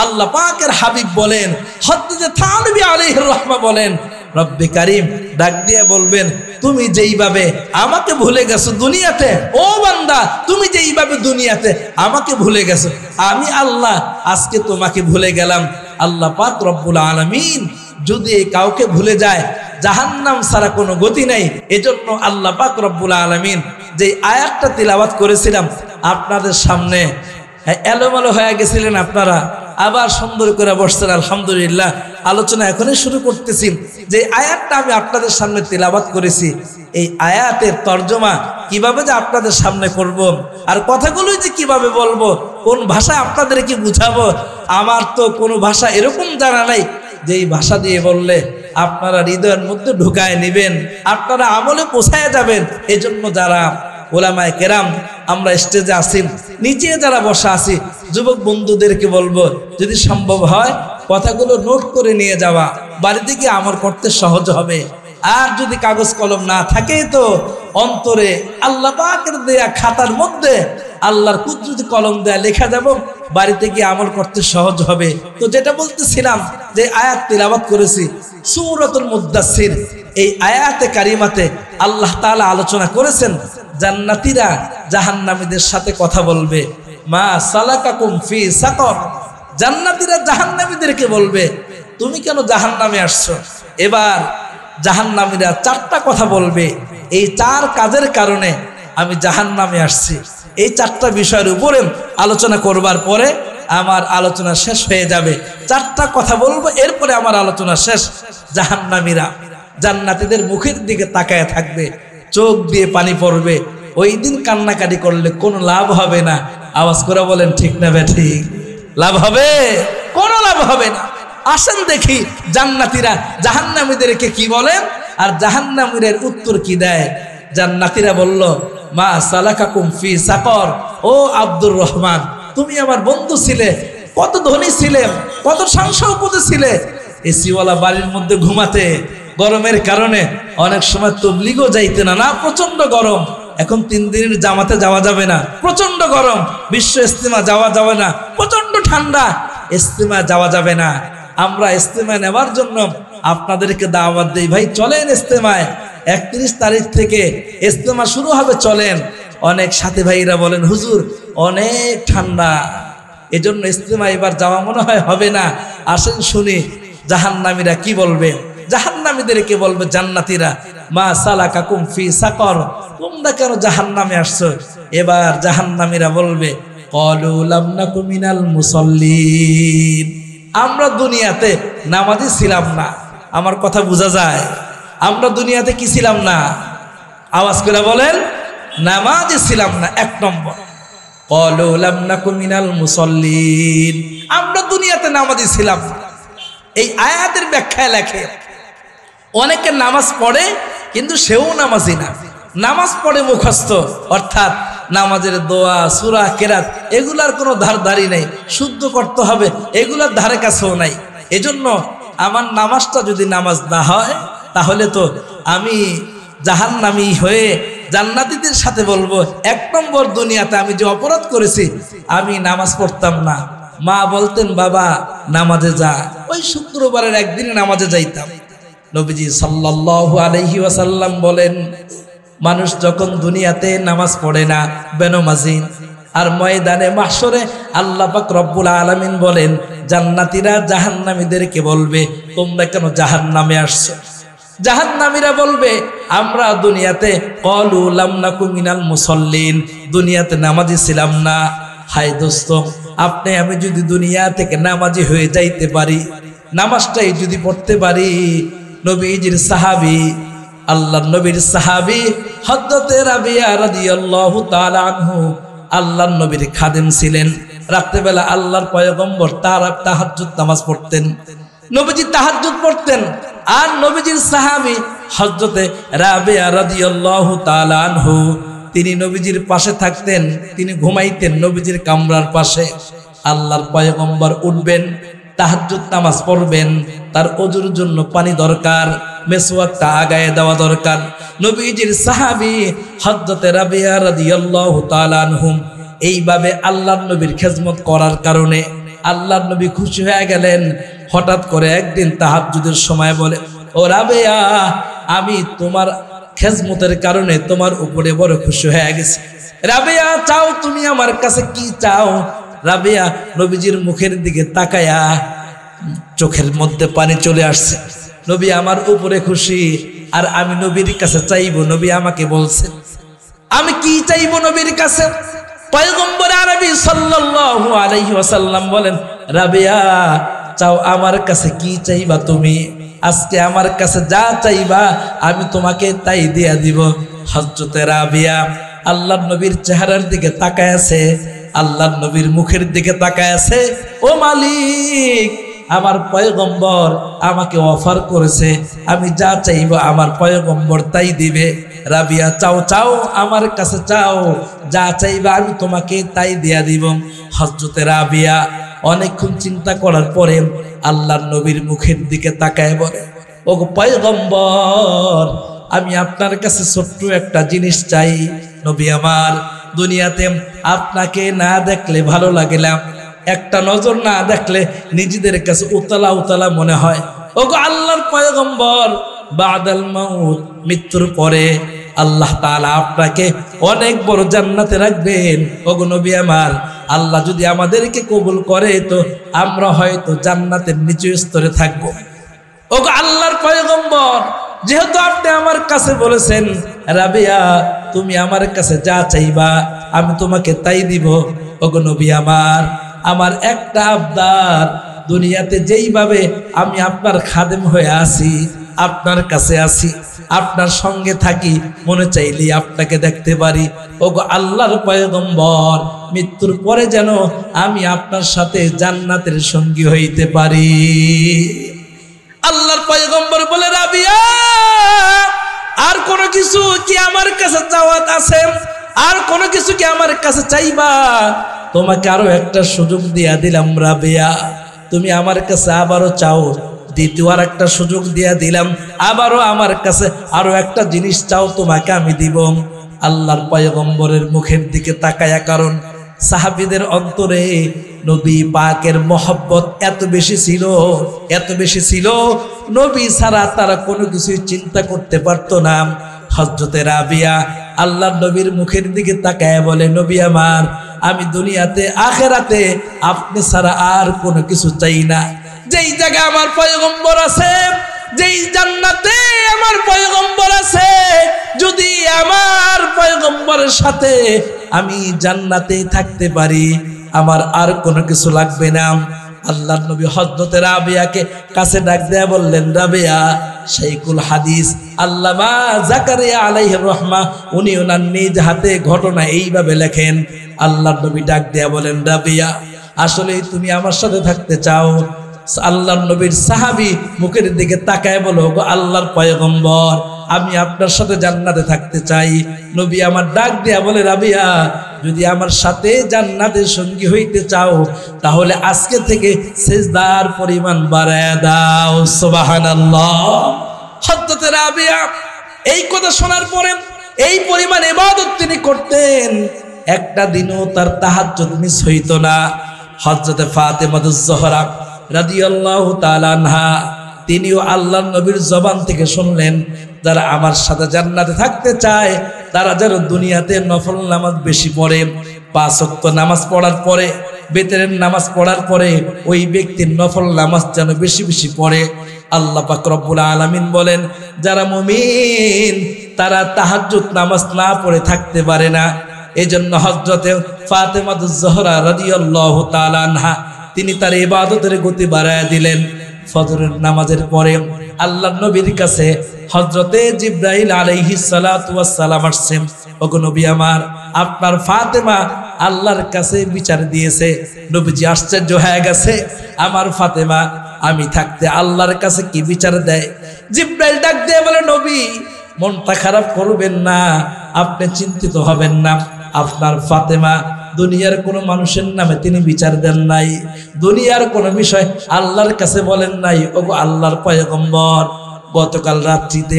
আল্লাহ পাকের হাবিব বলেন, হযরত থানবী আলাইহির রাহমা বলেন, রব্বে কারীম ডাক দিয়ে বলবেন, তুমি যেইভাবে আমাকে ভুলে গেছো দুনিয়াতে, ও বান্দা তুমি যেইভাবে দুনিয়াতে আমাকে ভুলে গেছো, আমি আল্লাহ আজকে তোমাকে ভুলে গেলাম। আল্লাহ পাক রব্বুল আলামিন যদি কাউকে ভুলে যায়, জাহান্নাম ছাড়া কোনো গতি নাই। এজন্য আল্লাহ পাক রব্বুল আলামিন যে আয়াতটা তিলাওয়াত করেছিলাম আপনাদের সামনে, এলোমেলো হয়ে গেছিলেন আপনারা, আবার সুন্দর করে বসছেন, আলহামদুলিল্লাহ। আলোচনা এখনই শুরু করতেছি। যে আয়াতটা আমি আপনাদের সামনে তিলাওয়াত করেছি, এই আয়াতের তর্জমা কিভাবে যে আপনাদের সামনে করব, আর কথাগুলোই যে কিভাবে বলবো, কোন ভাষা আপনাদেরকে বুঝাবো, আমার তো কোনো ভাষা এরকম জানা নাই যেই ভাষা দিয়ে বললে আপনারা হৃদয়ের মধ্যে ঢুকায় নেবেন, আপনারা আমলে পৌঁছায় যাবেন। এজন্য যারা ওলামায়ে কেরাম আমরা স্টেজে আছি, নিচে যারা বসা আছি, যুবক বন্ধুদেরকে বলবো, যদি সম্ভব হয় কথাগুলো নোট করে নিয়ে যাওয়া, বাড়িতে গিয়ে আমল করতে সহজ হবে। আর যদি কাগজ কলম না থাকে তো অন্তরে আল্লাহ পাকের দেয়া খাতার মধ্যে আল্লাহর কুদরতি কলম দেয়া লেখা যাব, বাড়িতে গিয়ে আমল করতে সহজ হবে। তো যেটা বলতেছিলাম, যে আয়াত তিলাওয়াত করেছি সূরাতুল মুদ্দাসসির, এই আয়াতে কারিমাতে আল্লাহ তাআলা আলোচনা করেছেন জান্নাতীরা জাহান্নামীদের সাথে কথা বলবে, মা সালাকাকুম ফি সাকর, জান্নাতীরা জাহান্নামীদেরকে বলবে, তুমি কেন জাহান্নামে আসছো? এবার জাহান্নামীরা চারটা কথা বলবে, এই চার কাজের কারণে আমি জাহান্নামে আসছি। এই চারটা বিষয়ের উপরে আলোচনা করবার পরে আমার আলোচনা শেষ হয়ে যাবে। চারটা কথা বলবো, এরপরে আমার আলোচনা শেষ। জাহান্নামীরা জান্নাতীদের মুখের দিকে তাকায় থাকবে, চোখ দিয়ে পানি পড়বে। ওই দিন কান্নাকাটি করলে কোনো লাভ হবে না। আওয়াজ করে বলেন ঠিক না বেঠিক? লাভ হবে? কোনো লাভ হবে না। আসেন দেখি জান্নাতীরা জাহান্নামীদেরকে কি বলেন, আর জাহান্নামীদের উত্তর কি দেয়। জান্নাতীরা বলল, মা সালাকাকুম ফি সাকর, ও আব্দুর রহমান, তুমি আমার বন্ধু ছিলে, কত ধনী ছিলে, কত সাংসপতি ছিলে, এসিওয়ালা বাড়ির মধ্যে ঘুমাতে, গরমের কারণে অনেক সময় তবলিগও যাইতে না, না প্রচন্ড গরম। এখন 3 দিনের জামাতে যাওয়া যাবে না, প্রচন্ড গরম। বিশ্ব ইস্তেমা যাওয়া যাবে না, প্রচন্ড ঠান্ডা, ইস্তেমা যাওয়া যাবে না। আমরা ইস্তেমা নেওয়ার জন্য আপনাদেরকে দাওয়াত দেই, ভাই চলেন ইস্তেমায়, 31 তারিখ থেকে ইস্তেমা শুরু হবে, চলেন। অনেক সাথী ভাইরা বলেন, হুজুর অনেক ঠান্ডা, এজন্য ইস্তেমা এবার যাওয়া মনে হয় হবে না। আসেন শুনি জাহান্নামীরা কি বলবে। জাহান্নামীদেরকে বলবে জান্নাতীরা, মা সালাকাকুম ফি সাকর, তোমরা কেন জাহান্নামে আসছো? এবার জাহান্নামীরা বলবে, ক্বালু লাম নাকু মিনাল মুসাল্লিন, আমরা দুনিয়াতে নামাজি ছিলাম না। আমার কথা বোঝা যায়? আমরা দুনিয়াতে কি ছিলাম না? আওয়াজ করে বলেন, নামাজি ছিলাম না। 1 নম্বর, ক্বালু লাম নাকু মিনাল মুসাল্লিন, আমরা দুনিয়াতে নামাজি ছিলাম না। এই আয়াতের ব্যাখ্যায় লেখে, অনেকে নামাজ পড়ে কিন্তু সেও নামাজি না, নামাজ পড়ে মুখস্থ, অর্থাৎ নামাজের দোয়া সূরা কেরাত এগুলার কোনো ধারধারি নেই, শুদ্ধ করতে হবে এগুলার ধারে কাছেও নাই। এজন্য আমার নামাজটা যদি নামাজ না হয় তাহলে তো আমি জাহান্নামী হয়ে জান্নাতীদের সাথে বলবো 1 নম্বর দুনিয়াতে আমি যে অপরাধ করেছি, আমি নামাজ পড়তাম না। মা বলতেন বাবা নামাজে যা। ওই শুক্রবারের একদিনে নামাজে যাইতাম। নবীজি সাল্লাল্লাহু আলাইহি ওয়াসাল্লাম বলেন, মানুষ যখন দুনিয়াতে নামাজ পড়ে না বেনমাজি, আর ময়দানে মাহশরে আল্লাহ পাক রব্বুল আলামিন বলেন জান্নাতীরা জাহান্নামীদেরকে বলবে তোমরা কেন জাহান্নামে আসছো? জাহান্নামীরা বলবে আমরা দুনিয়াতে ক্বালু লাম নাকু মিনাল মুসাল্লিন, দুনিয়াতে নামাজি ছিলাম না। হায় দোস্ত, আপনি আমি যদি দুনিয়া থেকে নামাজি হয়ে যাইতে পারি, নামাজটাই যদি পড়তে পারি, নবীজির সাহাবী আল্লাহর নবীর সাহাবী হযরতে রাবিয়া রাদিয়াল্লাহু তাআলা আনহু আল্লাহর নবীর খাদেম ছিলেন। রাত্রেবেলা আল্লাহর পয়গম্বর তাহাজ্জুদ নামাজ পড়তেন, নবীজি তাহাজ্জুদ পড়তেন। আর নবীজির সাহাবী হযরতে রাবিয়া রাদিয়াল্লাহু তাআলা আনহু তিনি নবীজির পাশে থাকতেন, তিনি ঘুমাইতেন নবীজির কামরার পাশে। আল্লাহর পয়গম্বর উঠবেন, তাহাজ্জুদ নামাজ পড়বেন, তার ওযুর জন্য পানি দরকার, মেসওয়াকটা আগায় দেওয়া দরকার। নবীজির সাহাবী হযরতে রাবিয়া রাদিয়াল্লাহু তাআলা আনহুম এইভাবে আল্লাহর নবীর খেদমত করার কারণে আল্লাহর নবী খুশি হয়ে গেলেন। হঠাৎ করে একদিন তাহাজ্জুদের সময় বলে, ও রাবিয়া, আমি তোমার খেদমতের কারণে তোমার উপরে বড় খুশি হয়ে গেছি। রাবিয়া, চাও তুমি আমার কাছে কি চাও? রাবিয়া নবীজির মুখের দিকে তাকায়া চোখের মধ্যে পানি চলে আসছে। নবী আমার উপরে খুশি, আর আমি নবীর কাছে চাইবো। নবী আমাকে বলছে আমি কি চাইবো নবীর কাছে? পয়গম্বর আরবি সাল্লাল্লাহু আলাইহি ওয়াসাল্লাম বলেন, রাবিয়া চাও আমার কাছে কি চাইবা তুমি? আজকে আমার কাছে যা চাইবা আমি তোমাকে তাই দিয়া দিব। হযরতে রাবিয়া আল্লাহর নবীর চেহারার দিকে তাকায় আছে, আল্লাহর নবীর মুখের দিকে তাকায় আছে। ও মালিক, আমার পয়গম্বর আমাকে অফার করেছে, আমি যা চাইব আমার পয়গম্বর তাই দিবে। রাবিয়া চাও চাও আমার কাছে চাও, যা চাইবা আমি তোমাকে তাই দিয়া দিব। হযরতে রাবিয়া অনেকক্ষণ চিন্তা করার পরে আল্লাহর নবীর মুখের দিকে তাকায় বলে, ও পয়গম্বর, আমি আপনার কাছে ছোট্ট একটা জিনিস চাই। নবী আমার, দুনিয়াতে আপনাকে না দেখলে ভালো লাগে না, একটা নজর না দেখলে নিজেদের কাছে উতলা উতলা মনে হয়। ওগো আল্লাহর পয়গম্বর, বাদাল মাউত, মৃত্যুর পরে আল্লাহ তাআলা আপনাকে অনেক বড় জান্নাতে রাখবেন। ওগো নবী আমার, আল্লাহ যদি আমাদেরকে কবুল করে তো আমরা হয়তো জান্নাতের নিচু স্তরে থাকবো। ওগো আল্লাহর পয়গম্বর, যেহেতু আপনি আমার কাছে বলেছেন রাবিয়া তুমি আমার কাছে যা চাইবা আমি তোমাকে তাই দিব। ওগো নবী আমার, আমার একটা আবদার, দুনিয়াতে যেইভাবে আমি আপনার খাদেম হয়ে আছি, আপনার কাছে আছি, আপনার সঙ্গে থাকি, মনে চাইলেই আপনাকে দেখতে পারি। ওগো আল্লাহর পয়গম্বর, মৃত্যুর পরে যেন আমি আপনার সাথে জান্নাতের সঙ্গী হইতে পারি। আল্লাহর পয়গম্বর বলে, রাবিয়া আর কোনো কিছু কি আমার কাছে চাওয়াত আছে? আর কোনো কিছু কি আমার কাছে চাইবা? তোমাকে আরো একটা সুযোগ দিয়া দিলাম রাবিয়া, তুমি আমার কাছে আবারও চাও। দ্বিতীয় আর একটা সুযোগ দিয়া দিলাম, আবারও আমার কাছে আরো একটা জিনিস চাও, তোমাকে আমি দিব। আল্লাহর পয়গম্বরের মুখের দিকে তাকায়া, কারণ সাহাবীদের অন্তরে নবী পাকের মহব্বত এত বেশি ছিল, এত বেশি ছিল, নবী ছাড়া তারা কোনো কিছুই চিন্তা করতে পারতো না। হযরতে রাবিয়া আল্লাহর নবীর মুখের দিকে তাকায় বলে, নবী আমার, আমি দুনিয়াতে আখেরাতে আপনি ছাড়া আর কোনো কিছু চাই না। যেই জায়গায় আমার পয়গম্বর আছে, যেই জান্নাতে আমার পয়গম্বর আছে, যদি আমার পয়গম্বরের সাথে আমি জান্নাতে থাকতে পারি, আমার আর কোনো কিছু লাগবে না। আল্লাহর নবী হযরতে রাবিয়াকে কাছে ডাক দেয়া বললেন, রাবিয়া, শাইখুল হাদিস আল্লামা জাকারিয়া আলাইহির রহমা উনি ওনার নিজ হাতে ঘটনা এইভাবে লেখেন। আল্লাহর নবী ডাক দেয়া বলেন, রাবিয়া, আসলেই তুমি আমার সাথে থাকতে চাও? আল্লাহর নবীর সাহাবী মুখের দিকে তাকায় বলো, গো আল্লাহর পয়গম্বর, আমি আপনার সাথে জান্নাতে থাকতে চাই। নবী আমার ডাক দিয়া বলে, রাবিয়া, যদি আমার সাথে জান্নাতের সঙ্গী হইতে চাও তাহলে আজকে থেকে সিজদার পরিমাণ বাড়ায় দাও। সুবহানাল্লাহ। হযরত রাবিয়া এই কথা শোনার পরে এই পরিমাণ ইবাদত তিনি করতেন, একটা দিনও তার তাহাজ্জুদ মিস হইত না। হযরত ফাতেমাতুজ জোহরা রাদিয়াল্লাহু তাআলা আনহা তিনিও আল্লাহর নবীর জবান থেকে শুনলেন, যারা আমার সাথে জান্নাতে থাকতে চায় তারা যেন দুনিয়াতে নফল নামাজ বেশি পড়ে, 5 ওয়াক্ত নামাজ পড়ার পরে, বেতেরের নামাজ পড়ার পরে ওই ব্যক্তির নফল নামাজ যেন বেশি বেশি পড়ে। আল্লাহ পাক রব্বুল আলামিন বলেন, যারা মুমিন তারা তাহাজ্জুদ নামাজ না পড়ে থাকতে পারে না। এজন্য হযরতে ফাতেমাতুজ জোহরা রাদিয়াল্লাহু তাআলা আনহা তিনি তার ইবাদতের গতি বাড়ায় দিলেন। ফজরের নামাজের পরে আল্লাহর নবীর কাছে হযরতে জিবরাইল আলাইহিস সালাতু ওয়াস সালাম আসছেন, ওগো নবী আমার, আপনার ফাতেমা আল্লাহর কাছে বিচার দিয়েছে। নবীজি আশ্চর্য হয়ে গেছে, আমার ফাতেমা আমি থাকতে আল্লাহর কাছে কি বিচার দেয়? জিবরাইল ডাক দিয়ে বলে, নবী মনটা খারাপ করবেন না, আপনি চিন্তিত হবেন না। আপনার ফাতেমা দুনিয়ার কোনো মানুষের নামে তিনি বিচার দেন নাই, দুনিয়ার কোনো বিষয় আল্লাহর কাছে বলেন নাই। ওগো আল্লাহর পয়গম্বর, গতকাল রাত্রিতে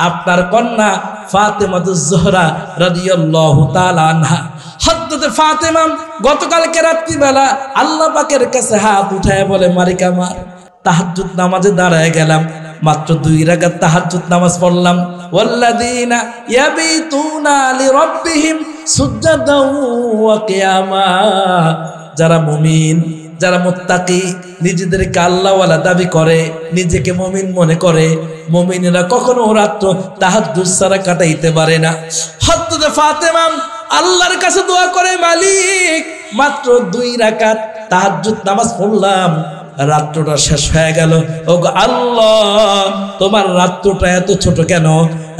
আপনার কন্যা ফাতেমাতুজ জোহরা রাদিয়াল্লাহু তাআলা আনহা, হযরত ফাতেমা গতকালকে রাত্রিবেলা আল্লাহ পাকের কাছে হাত উঠায় বলে, মালিক আমার, তাহাজ্জুদ নামাজে দাঁড়ায় গেলাম, মাত্র 2 রাকাত তাহাজ্জুদ নামাজ পড়লাম। ওয়াল্লাযীনা ইয়াবিতুনা লিরাব্বিহিম সুজদাও ওয়া কিয়ামা, যারা মুমিন, যারা মুত্তাকি, নিজেদেরকে আল্লাহওয়ালা দাবি করে, নিজেকে মুমিন মনে করে, মুমিনেরা কখনো রাত্র তাহাজ্জুদ ছাড়া কাটাইতে পারে না। হযরত ফাতেমা আল্লাহর কাছে দোয়া করে, মালিক মাত্র 2 রাকাত তাহাজ্জুদ নামাজ পড়লাম, রাত্রটা শেষ হয়ে গেল। ওগো আল্লাহ, তোমার রাত্রটা এত ছোট কেন?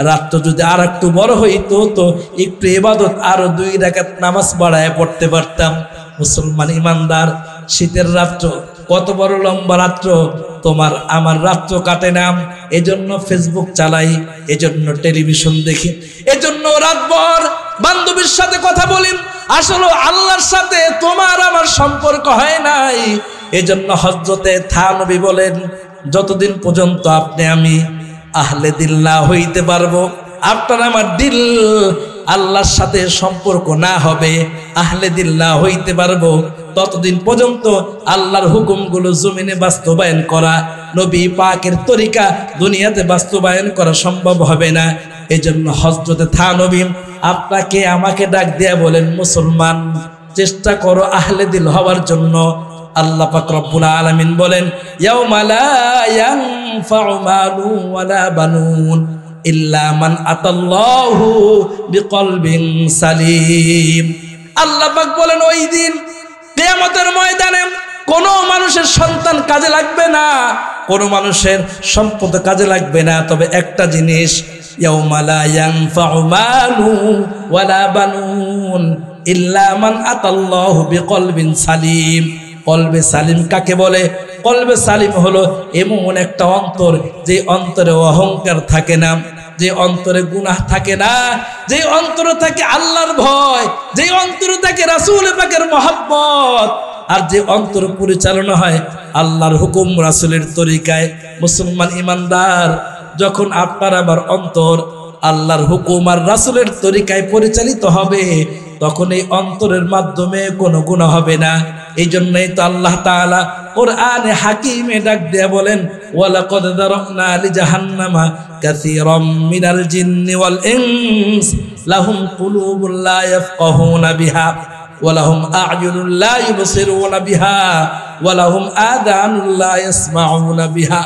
রাত্র যদি আর একটু বড় হইতো তো একটু ইবাদত আরো 2 রাকাত নামাজ বাড়ায় পড়তে পারতাম। মুসলমান ইমানদার, শীতের রাত্র কত বড় লম্বা রাত্র, তোমার আমার রাত্র কাটে না। এজন্য ফেসবুক চালাই, এজন্য টেলিভিশন দেখি, এজন্য রাতভর বান্ধবীর সাথে কথা বলি। আসলে আল্লাহর সাথে তোমার আমার সম্পর্ক হয় নাই। এজন্য হযরতে থানবী বলেন, যতদিন পর্যন্ত আপনি আমি আহলে দিল না হইতে পারবো, আপনার আমার দিল আল্লাহর সাথে সম্পর্ক না হবে, আহলে দিল না হইতে পারবো, ততদিন পর্যন্ত আল্লাহর হুকুমগুলো জমিনে বাস্তবায়ন করা, নবী পাকের তরিকা দুনিয়াতে বাস্তবায়ন করা সম্ভব হবে না। এজন্য হযরতে থানবী আপনাকে আমাকে ডাক দিয়া বলেন, মুসলমান চেষ্টা করো আহলে দিল হওয়ার জন্য। আল্লাহ পাক রব্বুল আলামিন বলেন, ইয়াউমা লা ইয়ানফাউ মালু ওয়ালা বানুন ইল্লা মান আতাল্লাহু বিকলবিন সালিম। আল্লাহ পাক বলেন, ওই দিন কিয়ামতের ময়দানে কোনো মানুষের সন্তান কাজে লাগবে না, কোনো মানুষের সম্পদ কাজে লাগবে না, তবে একটা জিনিস, ইয়াউমা লা ইয়ানফাউ মালু ওয়ালা বানুন ইল্লা মান আতাল্লাহু বিকলবিন সালিম। কলবে সালিম কাকে বলে? কলবে সালিম হলো এমন একটা অন্তর, যে অন্তরে অহংকার থাকে না, যে অন্তরে গুনাহ থাকে না, যে অন্তরে থাকে আল্লাহর ভয়, যে অন্তরে থাকে রাসূল পাকের মহব্বত, আর যে অন্তর পরিচালনা হয় আল্লাহর হুকুম রাসূলের তরিকায়। মুসলমান ইমানদার, যখন আপনার আমার অন্তর আল্লাহর হুকুম আর রাসূলের তরিকায় পরিচালিত হবে, তখন এই অন্তরের মাধ্যমে কোনো গুনাহ হবে না। এই জন্যই তো আল্লাহ তাআলা কোরআনে হাকিমে ডাক দিয়ে বলেন, ওয়ালাকাদ দারাবনা লিজাহান্নামা কাসীরাম মিনাল জিন্নি ওয়াল ইনস লাহুম কুলুবুন লা ইয়াফকাহুনা বিহা ওয়া লাহুম আ'য়ুনুন লা ইবসিরুনা বিহা ওয়া লাহুম আযানুন লা ইয়াসমাউনা বিহা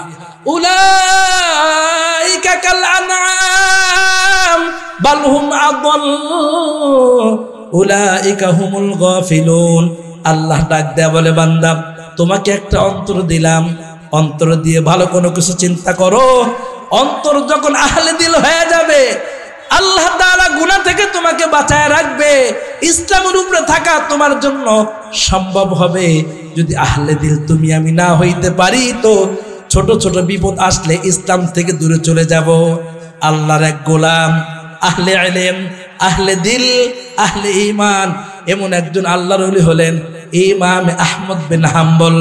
উলাইকা কাল আনআম বাল হুম আদাল উলাইকা হুমুল গাফিলুন। আল্লাহ ডাক দেয়া বলে, বান্দা তোমাকে একটা অন্তর দিলাম, অন্তর দিয়ে ভালো কোনো কিছু চিন্তা করো। অন্তর যখন আহলে দিল হয়ে যাবে, আল্লাহ তাআলা গুনাহ থেকে তোমাকে বাঁচায় রাখবে, ইসলামের উপরে থাকা তোমার জন্য সম্ভব হবে। যদি আহলে দিল তুমি আমি না হইতে পারি, তো ছোট ছোট বিপদ আসলে ইসলাম থেকে দূরে চলে যাব। আল্লাহর এক গোলাম, আহলে ইলম, আহলে দিল, আহলে ঈমান, এমন একজন আল্লাহর ওলি হলেন ইমাম আহমদ বিন হাম্বল।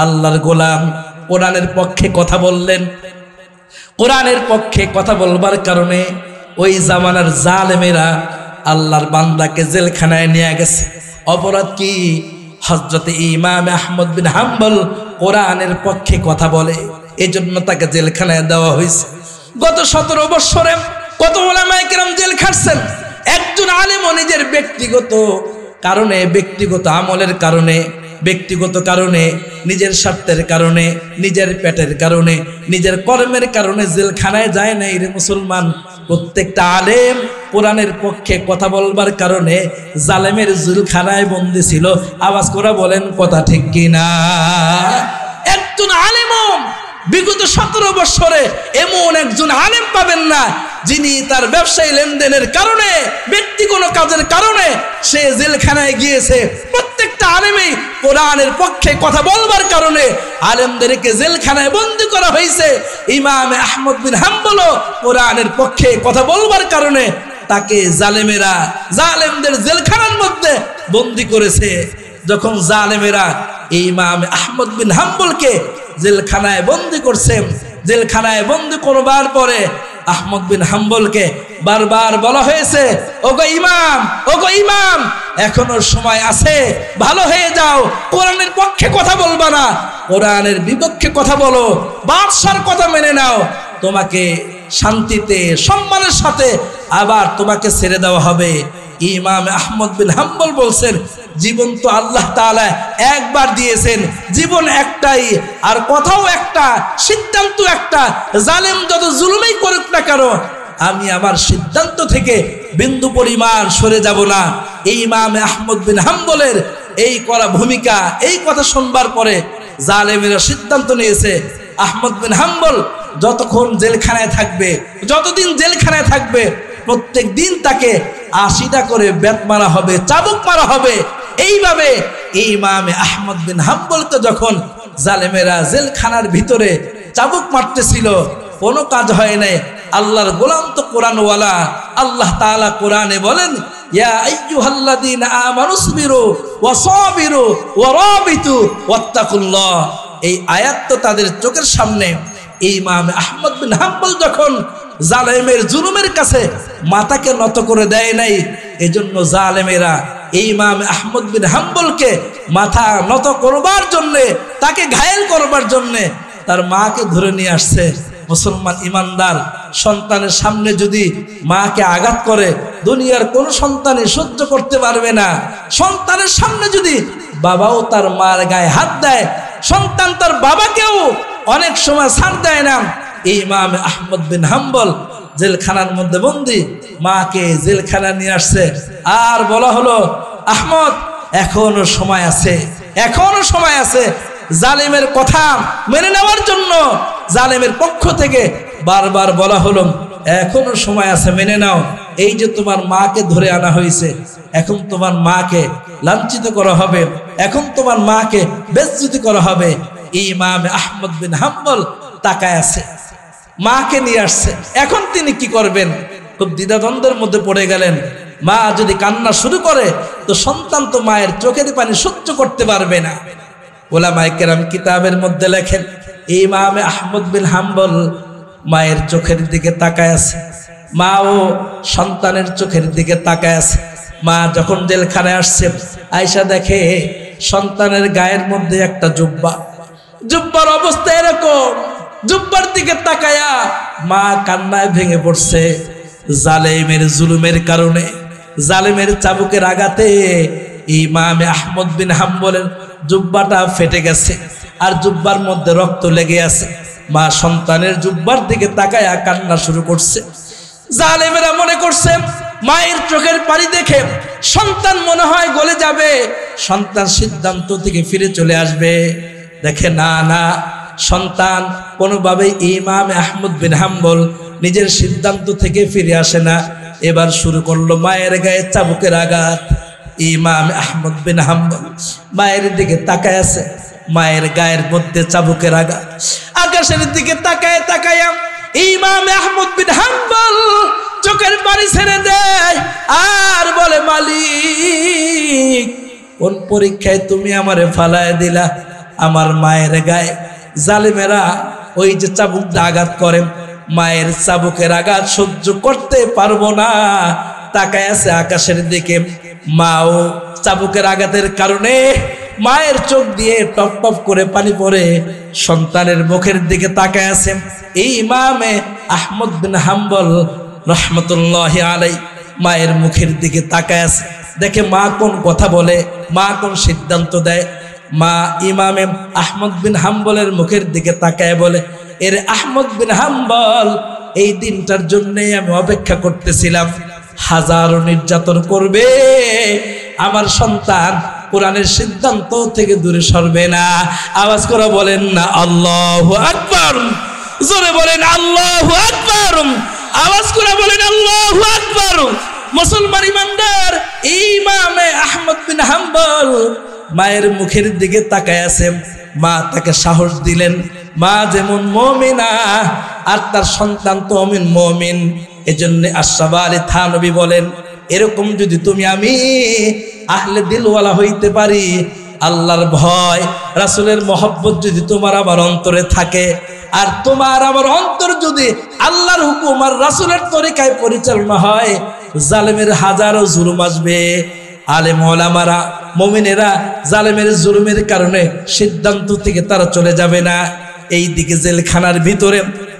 আল্লাহর গোলাম কোরআনের পক্ষে কথা বললেন। কোরআনের পক্ষে কথা বলবার কারণে ওই জামানার জালেমেরা আল্লাহর বান্দাকে জেলখানায় নিয়ে গেছে। অপরাধ কি? হযরত ইমাম আহমদ বিন হাম্বল কোরআনের পক্ষে কথা বলে, এজন্য তাকে জেলখানায় দেওয়া হয়েছে। গত 17 বছরে কত উলামায়ে কেরাম জেল খাটছেন। একজন আলেমও নিজের ব্যক্তিগত কারণে, ব্যক্তিগত আমলের কারণে, ব্যক্তিগত কারণে, নিজের স্বার্থের কারণে, নিজের পেটের কারণে, নিজের কর্মের কারণে জেলখানায় যায় নাই রে মুসলমান। প্রত্যেকটা আলেম কোরআনের পক্ষে কথা বলবার কারণে জালেমের জেলখানায় বন্দী ছিল। আওয়াজ করে বলেন কথা ঠিক কিনা? একজন আলেমও বিগত 17 বছরে এমন একজন আলেম পাবেন না যিনি তার ব্যবসায়ী লেনদেনের কারণে, ব্যক্তি কোনো কাজের কারণে সে জেলখানায় গিয়েছে। প্রত্যেকটা আলেমই কোরআনের পক্ষে কথা বলবার কারণে আলেমদেরকে জেলখানায় বন্দী করা হয়েছে। ইমাম আহমদ বিন হাম্বল কোরআনের পক্ষে কথা বলবার কারণে তাকে জালেমেরা, জালেমদের জেলখানার মধ্যে বন্দী করেছে। যখন জালেমেরা ইমাম আহমদ বিন হাম্বলকে জেলখানায় বন্দী করছেন, জেলখানায় বন্দী করবার পরে আহমদ বিন হাম্বলকে বারবার বলা হয়েছে, ওগো ইমাম, ওগো ইমাম, এখনো সময় আছে, ভালো হয়ে যাও, কোরআনের পক্ষে কথা বলবা না, কোরআনের বিপক্ষে কথা বলো, বাদশার কথা মেনে নাও, তোমাকে শান্তিতে সম্মানের সাথে আবার তোমাকে ছেড়ে দেওয়া হবে। ইমাম আহমদ বিন হাম্বল বলছেন, জীবন তো আল্লাহ তাআলা একবার দিয়েছেন, জীবন একটাই, আর কথাও একটা, সিদ্ধান্ত একটা। জালেম যত জুলুমই করুক না কেন, আমি আমার সিদ্ধান্ত থেকে বিন্দু পরিমাণ সরে যাব না। এই ইমাম আহমদ বিন হাম্বলের এই করা ভূমিকা, এই কথা শুনবার পরে জালেমেরা সিদ্ধান্ত নিয়েছে, আহমদ বিন হাম্বল যতক্ষণ জেলখানায় থাকবে, যতদিন জেলখানায় থাকবে, প্রত্যেক দিন তাকে 80টা করে বেত মারা হবে, চাবুক মারা হবে। এইভাবে ইমাম আহমদ বিন হাম্বলকে যখন জালেমেরা জেলখানার ভিতরে চাবুক মারতেছিল, কোনো কাজ হয় নাই। আল্লাহর গোলাম তো কোরআনওয়ালা। আল্লাহ তাআলা কোরআনে বলেন, ইয়া আইয়ুহাল্লাযীনা আমানুসবিরু ওয়া সাবিরু ওয়া রাবিতু ওয়াত্তাকুল্লাহ। এই আয়াত তো তাদের চোখের সামনে। ইমাম আহমদ বিন হাম্বল যখন জালেমের জুলুমের কাছে মাথাকে নত করে দেয় নাই, এজন্য জালেমেরা ইমাম আহমদ বিন হাম্বলকে মাথা নত করবার জন্যে, তাকে ঘায়েল করবার জন্যে তার মাকে ধরে নিয়ে আসছে। মুসলমান ইমানদার সন্তানের সামনে যদি মাকে আঘাত করে, দুনিয়ার কোন সন্তানই সহ্য করতে পারবে না। সন্তানের সামনে যদি বাবাও তার মার গায়ে হাত দেয়, সন্তান তার বাবাকেও অনেক সময় ছাড় দেয় না। ইমাম আহমদ বিন হাম্বল জেলখানার মধ্যে বন্দী, মাকে জেলখানা নিয়ে আসছে। আর বলা হলো, আহমদ এখনো সময় আছে, এখনো সময় আছে। জালেমের কথা মেনে নেওয়ার জন্য জালেমের পক্ষ থেকে বারবার বলা হলো, এখনো সময় আছে, মেনে নাও। এই যে তোমার মাকে ধরে আনা হয়েছে, এখন তোমার মাকে লাঞ্ছিত করা হবে, এখন তোমার মাকে বেজ্জতি করা হবে। ইমাম আহমদ বিন হাম্বল তাকায় আছে, মাকে নিয়ে আসছে। এখন তিনি কি করবেন? খুব দ্বিধাদ্বন্দ্বের মধ্যে পড়ে গেলেন। মা যদি কান্না শুরু করে তো সন্তান তো মায়ের চোখের পানি সহ্য করতে পারবে না। উলামায়ে কেরাম কিতাবের মধ্যে লেখেন, ইমাম আহমদ বিন হাম্বল মায়ের চোখের দিকে তাকায় আছে, মাও সন্তানের চোখের দিকে তাকায় আছে। মা যখন জেলখানায় আসছে, আয়েশা দেখে সন্তানের গায়ের মধ্যে একটা জুব্বা, জুব্বার অবস্থা এরকম। জুব্বার দিকে তাকায়া মা কান্নায় ভেঙে পড়ছে। জালেমের জুলুমের কারণে, জালেমের চাবুকের আঘাতে ইমাম আহমদ বিন হাম্বলের জুব্বাটা ফেটে গেছে, আর জুব্বার মধ্যে রক্ত লেগে আছে। মা সন্তানের জুব্বার দিকে তাকায়া কান্না শুরু করছে। জালেমেরা মনে করছে মায়ের চোখের পানি দেখে সন্তান মনে হয় গলে যাবে, সন্তান সিদ্ধান্ত থেকে ফিরে চলে আসবে। দেখে না না, সন্তান কোনোভাবেই ইমাম আহমদ বিন হাম্বল নিজের সিদ্ধান্ত থেকে ফিরে আসে না। এবার শুরু করলো মায়ের গায়ে চাবুকের আঘাত। ইমাম আহমদ বিন হাম্বল মায়ের দিকে তাকায় আছে, মায়ের গায়ের মধ্যে চাবুকের আঘাত। আকাশের দিকে তাকায় তাকায়া ইমাম আহমদ বিন হাম্বল চোখের পানি ছেড়ে দেয় আর বলে, মালিক কোন পরীক্ষায় তুমি আমারে ফালায় দিলা? আমার মায়ের গায়ে জালিমেরা ওই যে চাবুক আঘাত করে, মায়ের চাবুকের আঘাত সহ্য করতে পারবো না, তাকায় আছে আকাশের দিকে। মাও চাবুকের আঘাতের কারণে মায়ের চোখ দিয়ে টপ টপ করে পানি পড়ে, সন্তানের মুখের দিকে তাকায় আছে। এই ইমামে আহমদ বিন হাম্বল রহমতুল্লাহি আলাইহি মায়ের মুখের দিকে তাকায় আছে, দেখে মা কোন কথা বলে, মা কোন সিদ্ধান্ত দেয়। মা ইমামে আহমদ বিন হাম্বলের মুখের দিকে তাকায় বলে, এর আহমদ বিন হাম্বল, এই দিনটার জন্যই আমি অপেক্ষা করতেছিলাম। হাজারো নির্যাতন করবে, আমার সন্তান কোরআনের সিদ্ধান্ত থেকে দূরে সরবে না। আওয়াজ করে বলেন না আল্লাহু আকবার, জোরে বলেন আল্লাহু আকবার, আওয়াজ করে বলেন আল্লাহু আকবার। মুসলমান ইমানদার ইমামে আহমদ বিন হাম্বল মায়ের মুখের দিকে তাকায় আছে। মা তাকে সাহস দিলেন, মা যেমন মুমিনা আর তার সন্তান তো মুমিন। এজন্য আশরাফ আলী থানভী বলেন, এরকম যদি তুমি আমি আহলে দিলওয়ালা হইতে পারি, আল্লাহর ভয় রাসূলের মহব্বত যদি তোমার আমার অন্তরে থাকে, আর তোমার আমার অন্তর যদি আল্লাহর হুকুম আর রাসূলের তরিকায় পরিচালনা হয়, জালেমের হাজারো জুলুম আসবে, আলেম ওলামারা মুমিনেরা জালেমের জুলুমের কারণে সিদ্ধান্ত থেকে তারা চলে যাবে না। এই দিকে জেলখানার ভিতরে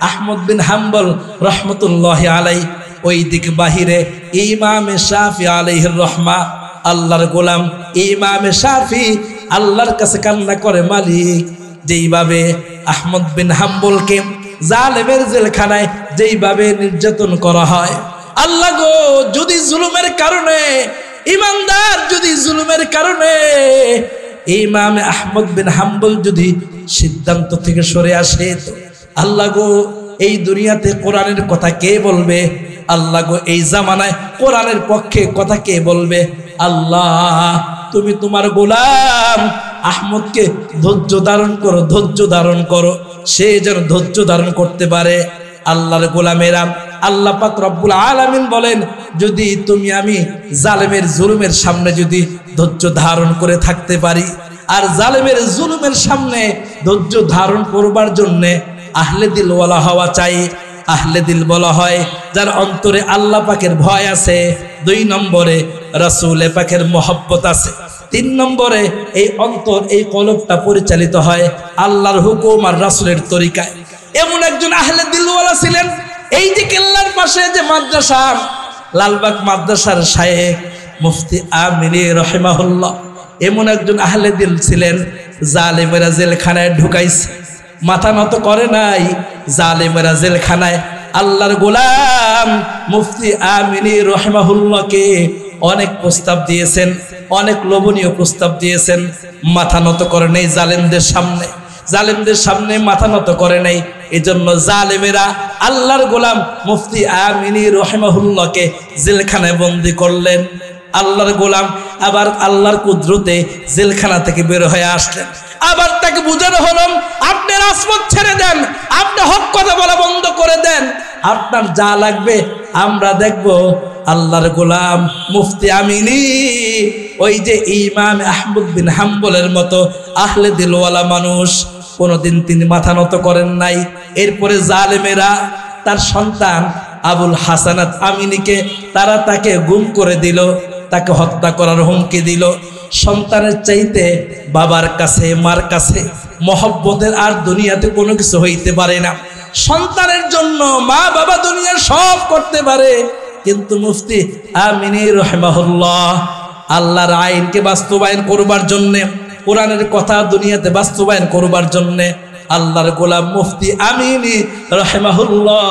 আহমদ বিন হাম্বল রহমতুল্লাহি আলাইহি, ওই দিকে বাহিরে ইমামে শাফি আলাইহির রহমা, আল্লাহর গোলাম ইমামে শাফি আল্লাহর কাছে কান্না করে, মালিক যেইভাবে আহমদ বিন হাম্বলকে জালেমের জেলখানায় যেইভাবে নির্যাতন করা হয়, আল্লাহ গো, যদি জুলুমের কারণে ইমানদার যদি জুলুমের কারণে ইমামে আহমদ বিন হাম্বল যদি সিদ্ধান্ত থেকে সরে আসে, তো আল্লাহ গো, এই দুনিয়াতে কোরআনের কথা কে বলবে? আল্লাহ গো, এই জামানায় কোরআনের পক্ষে কথা কে বলবে? আল্লাহ, তুমি তোমার গোলাম আহমদকে ধৈর্য ধারণ করো, ধৈর্য ধারণ করো, সে যেন ধৈর্য ধারণ করতে পারে। আল্লাহর গোলামেরা, আল্লাহ পাক রব্বুল আলামিন বলেন, যদি তুমি আমি জালেমের জুলুমের সামনে যদি ধৈর্য ধারণ করে থাকতে পারি, আর জালেমের জুলুমের সামনে ধৈর্য ধারণ করবার জন্যে আহলে দিলওয়ালা হওয়া চাই। আহলে দিল বলা হয় যার অন্তরে আল্লাহ পাকের ভয় আছে, 2 নম্বরে রাসূল পাকের মহব্বত আছে, 3 নম্বরে এই অন্তর এই কলবটা পরিচালিত হয় আল্লাহর হুকুম আর রাসূলের তরিকায়। এমন একজন আহলে দিলওয়ালা ছিলেন। এই যে কেল্লার পাশে যে মাদ্রাসা, লালবাগ মাদ্রাসার শায়েখ মুফতি আমিনী রাহিমাহুল্লাহ, এমন একজন আহলে দিল ছিলেন। জালেমেরা জেলখানায় ঢুকাইছে, মাথা নত করে নাই। জালেমেরা জেলখানায় আল্লাহর গোলাম মুফতি আমিনী রাহিমাহুল্লাহকে অনেক প্রস্তাব দিয়েছেন, অনেক লোভনীয় প্রস্তাব দিয়েছেন, মাথা নত করে নাই জালেমদের সামনে, জালেমদের সামনে মাথা নত করে নাই। এজন্য জালেমেরা আল্লাহর গোলাম মুফতি আমিনী রাহিমাহুল্লাহকে জেলখানায় বন্দী করলেন। আল্লাহর গোলাম আবার আল্লাহর কুদরতে জেলখানা থেকে বের হয়ে আসলেন। আবার তাকে বুঝানো হলো, আপনি রাজপথ ছেড়ে দেন, আপনি হক কথা বলা বন্ধ করে দেন, আপনার যা লাগবে আমরা দেখব। আল্লাহর গোলাম মুফতি আমিনী ওই যে ইমাম আহমদ বিন হাম্বলের মতো আহলে দিলওয়ালা মানুষ, কোনোদিন তিনি মাথা নত করেন নাই। এরপরে জালেমেরা তার সন্তান আবুল হাসানাত আমিনীকে তারা তাকে গুম করে দিল, তাকে হত্যা করার হুমকি দিল। সন্তানের চাইতে বাবার কাছে মার কাছে মহব্বতের আর দুনিয়াতে কোনো কিছু হইতে পারে না। সন্তানের জন্য মা বাবা দুনিয়ার সব করতে পারে, কিন্তু মুফতি আমিনী রাহিমাহুল্লাহ আল্লাহর আইনকে বাস্তবায়ন করবার জন্যে, কোরআনের কথা দুনিয়াতে বাস্তবায়ন করবার জন্যে আল্লাহর গোলাম মুফতি আমিনী রাহিমাহুল্লাহ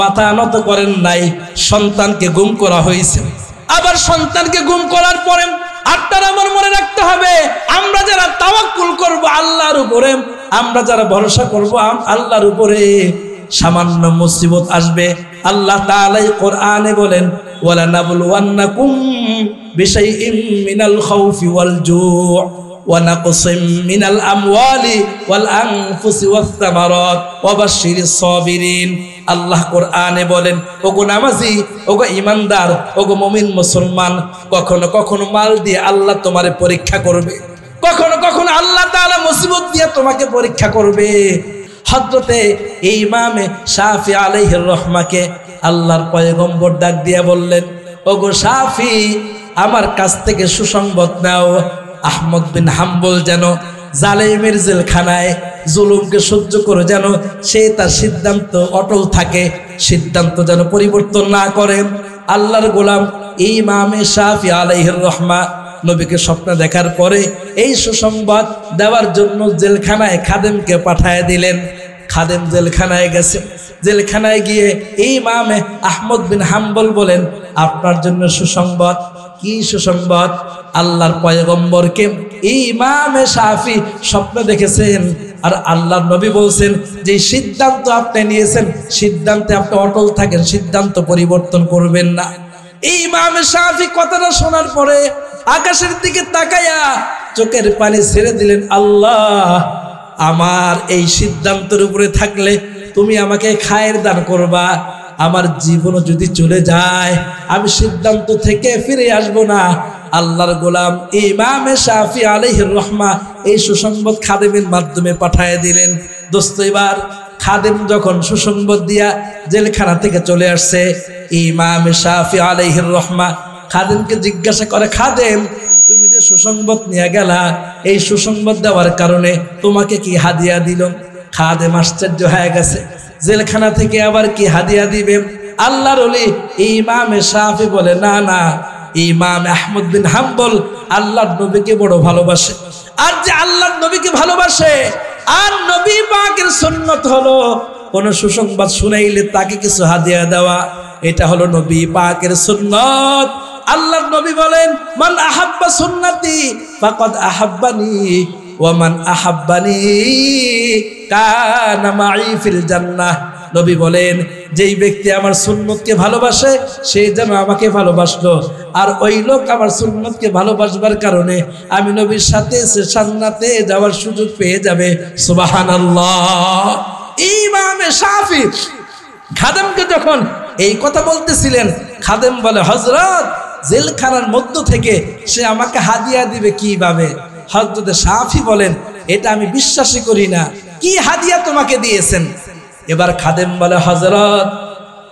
মাথা নত করেন নাই। সন্তানকে গুম করা হয়েছে। আবার সন্তানকে গুম করার পরে আপনার আমার মনে রাখতে হবে, আমরা যারা তাওয়াক্কুল করব আল্লাহর উপরে, আমরা যারা ভরসা করব আল্লাহর উপরে, সামান্য মুসিবত আসবে। আল্লাহ তাআলা কোরআনে বলেন, ওয়ালা নাবলুওয়ান্নাকুম বিশাইইম মিনাল খাউফি ওয়াল জু' ওয়া নাকসিম মিনাল আমওয়ালি ওয়াল আনফুসি ওয়াস সামারাত ওয়া বাশশিরিস সাবিরিন। আল্লাহ কোরআনে বলেন, ওগো নামাজি, ওগো ঈমানদার, ওগো মুমিন মুসলমান, কখনো কখনো মাল দিয়ে আল্লাহ তোমারে পরীক্ষা করবে, কখনো কখনো আল্লাহ তাআলা মুসিবত দিয়ে তোমাকে পরীক্ষা করবে। হযরতে ইমামে শাফি আলাইহির রহমাকে আল্লাহর পয়গম্বর ডাক দিয়ে বললেন, ওগো শাফি, আমার কাছ থেকে সুসংবাদ নাও। আহমদ বিন হাম্বল যেন জালেমের জেলখানায় জুলুমকে সহ্য করে যেন সে তার সিদ্ধান্ত অটল থাকে, সিদ্ধান্ত যেন পরিবর্তন না করে। আল্লাহর গোলাম ইমামে শাফি আলাইহির রহমা নবীকে স্বপ্ন দেখার পরে এই সুসংবাদ দেওয়ার জন্য জেলখানায় খাদেমকে পাঠায় দিলেন। খাদেম জেলখানায় গেছে, জেলখানায় গিয়ে ইমামে আহমদ বিন হাম্বল বলেন, আপনার জন্য সুসংবাদ। কি সুসংবাদ? আল্লাহর পয়গম্বরকে ইমামে শাফি স্বপ্ন দেখেছেন, আর আল্লাহর নবী বলছেন যে সিদ্ধান্ত আপনি নিয়েছেন, সিদ্ধান্তে আপনি অটল থাকেন, সিদ্ধান্ত পরিবর্তন করবেন না। ইমামে শাফি কথাটা শোনার পরে আকাশের দিকে তাকায়া চোখের পানি ছেড়ে দিলেন, আল্লাহ, আমার এই সিদ্ধান্তের উপরে থাকলে তুমি আমাকে খায়ের দান করবা, আমার জীবনও যদি চলে যায় আমি সিদ্ধান্ত থেকে ফিরে আসব না। আল্লাহর গোলাম ইমামে শাফি আলাইহির রহমা এই সুসংবাদ খাদেমের মাধ্যমে পাঠায় দিলেন। দোস্ত, এবার খাদেম যখন সুসংবাদ দিয়া জেলখানা থেকে চলে আসছে, ইমামে শাফি আলাইহির রহমা খাদেমকে জিজ্ঞাসা করে, খাদেম, তুমি যে সুসংবাদ নিয়ে গেলা, এই সুসংবাদ দেওয়ার কারণে তোমাকে কি হাদিয়া দিল? খাদেম আশ্চর্য হয়ে গেছে, জেলখানা থেকে আবার কি হাদিয়া দিবে? আল্লাহর ওলি ইমামে শাফি বলে, না না, ইমাম আহমদ বিন হাম্বল আল্লাহর নবীকে বড় ভালোবাসে, আর যে আল্লাহর নবীকে ভালোবাসে আর নবী পাকের সুন্নাত হলো কোন সুসংবাদ শুনাইলে তাকে কিছু হাদিয়া দেওয়া, এটা হলো নবী পাকের সুন্নাত। আল্লাহর নবী বলেন, মান আহাব্বা সুন্নতি ফাকাদ আহাব্বানি ওয়া মান আহাব্বানি কানা মাই ফিল জান্নাহ। নবী বলেন, যেই ব্যক্তি আমার সুন্নতকে ভালোবাসে সে যেন আমাকে ভালোবাসলো, আর ওই লোক আমার সুন্নতকে ভালোবাসবার কারণে আমি নবীর সাথে সে জান্নাতে যাওয়ার সুযোগ পেয়ে যাবে। সুবহানাল্লাহ। ইমামে শাফি খাদেমকে যখন এই কথা বলতেছিলেন, খাদেম বলে, হযরত, জেলখানার মধ্য থেকে সে আমাকে হাদিয়া দিবে কিভাবে? হযরত শাফি বলেন, এটা আমি বিশ্বাসই করি না, কি হাদিয়া তোমাকে দিয়েছেন? এবার খাদেম বলে, হযরত,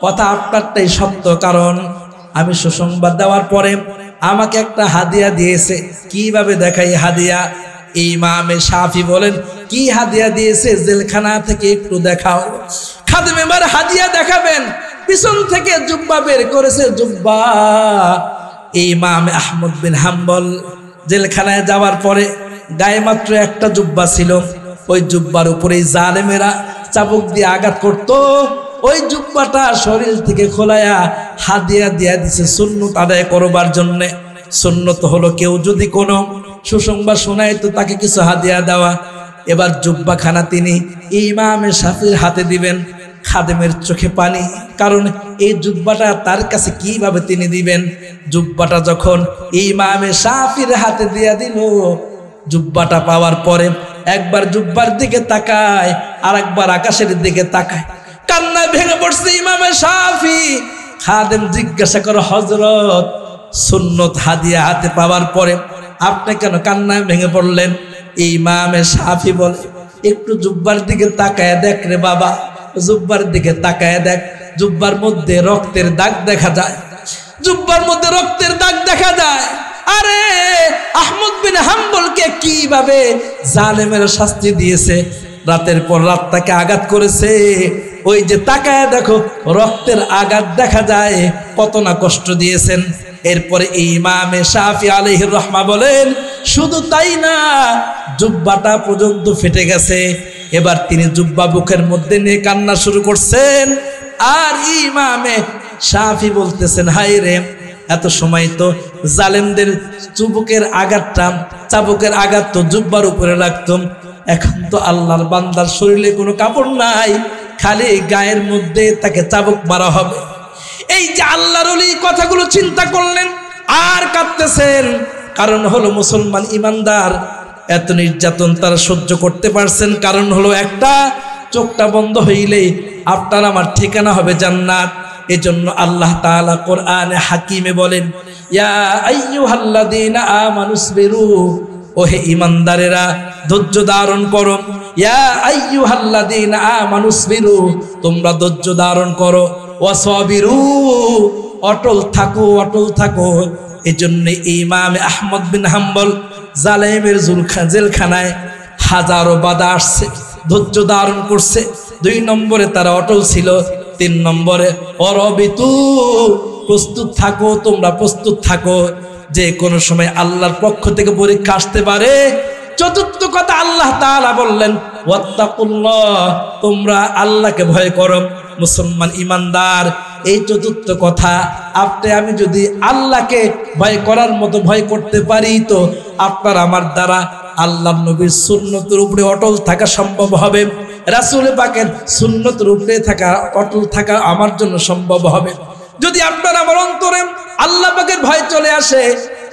কথা আপনারটাই সত্য, কারণ আমি সুসংবাদ দেওয়ার পরে আমাকে একটা হাদিয়া দিয়েছে। কিভাবে দেখাই হাদিয়া? ইমামে শাফি বলেন, কি হাদিয়া দিয়েছে জেলখানা থেকে একটু দেখাও। খাদেম এবার হাদিয়া দেখাবেন, পিছন থেকে জুব্বা বের করেছে, জুব্বা। ইমাম আহমদ বিন হাম্বল জেলখানায় যাওয়ার পরে গায়ে মাত্র একটা জুব্বা ছিল, ওই জুব্বার উপরেই জালেমেরা চাবুক দিয়ে আঘাত করত। ওই জুব্বাটা শরীর থেকে খোলায়া হাদিয়া দিয়া দিছে সুন্নত আদায় করবার জন্য। সুন্নত হলো কেউ যদি কোনো সুসংবাদ শোনায় তো তাকে কিছু হাদিয়া দেওয়া। এবার জুব্বাখানা তিনি ইমামে শাফির হাতে দিবেন। খাদেমের চোখে পানি, কারণ এই জুব্বাটা তার কাছে কিভাবে তিনি দিবেন। জুব্বাটা যখন ইমামে শাফির হাতে দিয়া দিল, জুব্বাটা পাওয়ার পরে একবার জুব্বার দিকে তাকায় আর একবার আকাশের দিকে তাকায়, কান্নায় ভেঙে পড়ছে ইমামে শাফি। খাদেম জিজ্ঞাসা করে, হযরত, সুন্নত হাদিয়া হাতে পাওয়ার পরে আপনি কেন কান্নায় ভেঙে পড়লেন? ইমামে শাফি বলে, একটু জুব্বার দিকে তাকায় দেখ রে বাবা, জুব্বার দিকে তাকায় দেখ, জুব্বার মধ্যে রক্তের দাগ দেখা যায়, জুব্বার মধ্যে রক্তের দাগ দেখা যায়। আরে আহমদ বিন হাম্বলকে কিভাবে জালেমেরা শাস্তি দিয়েছে, রাতের পর রাত তাকে আঘাত করেছে, ওই যে তাকায় দেখো রক্তের আঘাত দেখা যায়, কত না কষ্ট দিয়েছেন। এরপরে ইমামে শাফি আলাইহির রহমা বলেন, শুধু তাই না, জুব্বাটা পর্যন্ত ফেটে গেছে। এবার তিনি জুব্বা বুকের মধ্যে নিয়ে কান্না শুরু করছেন, আর ইমামে শাফি বলতেছেন, হায় রে, এত সময় তো জালেমদের চাবুকের আঘাত তো জুব্বার উপরে রাখতাম, এখন তো আল্লাহর বান্দার শরীরে কোনো কাপড় নাই, খালি গায়ের মধ্যে তাকে চাবুক মারা হবে। এই যে আল্লাহর ওলি কথাগুলো চিন্তা করলেন আর কাঁদতেছেন, কারণ হলো মুসলমান ইমানদার এত নির্যাতন তারা সহ্য করতে পারছেন, কারণ হলো একটা, চোখটা বন্ধ হইলেই আপনার আমার ঠিকানা হবে জান্নাত। এজন্য আল্লাহ তাআলা কোরআনে হাকিমে বলেন, ইয়া আইয়ুহাল্লাযীনা আমানুসবিরু, ওহে ঈমানদারেরা ধৈর্য ধারণ করো। ইয়া আইয়ুহাল্লাযীনা আমানুসবিরু, তোমরা ধৈর্য ধারণ করো। ওয়াসবিরু, অটল থাকো, অটল থাকো। এজন্য ইমাম আহমদ বিন হাম্বল জালেমের জেলখানায় হাজারো বাধা আসছে, ধৈর্য ধারণ করছে। 2 নম্বরে তারা অটল ছিল। 3 নম্বরে অরবিতু, প্রস্তুত থাকো, তোমরা প্রস্তুত থাকো, যে কোনো সময় আল্লাহর পক্ষ থেকে পরীক্ষা আসতে পারে। 4র্থ কথা আল্লাহ তাআলা বললেন ওয়াত্তাকুল্লাহ, তোমরা আল্লাহকে ভয় করো। মুসলমান ইমানদার, এই 4র্থ কথা আপনি আমি যদি আল্লাহকে ভয় করার মতো ভয় করতে পারি, তো আপনার আমার দ্বারা আল্লাহর নবীর সুন্নতের উপরে অটল থাকা সম্ভব হবে। রাসূল পাকের সুন্নতের উপরে থাকা, অটল থাকা আমার জন্য সম্ভব হবে। যদি আপনার আমার অন্তরে আল্লাহ পাকের ভয় চলে আসে,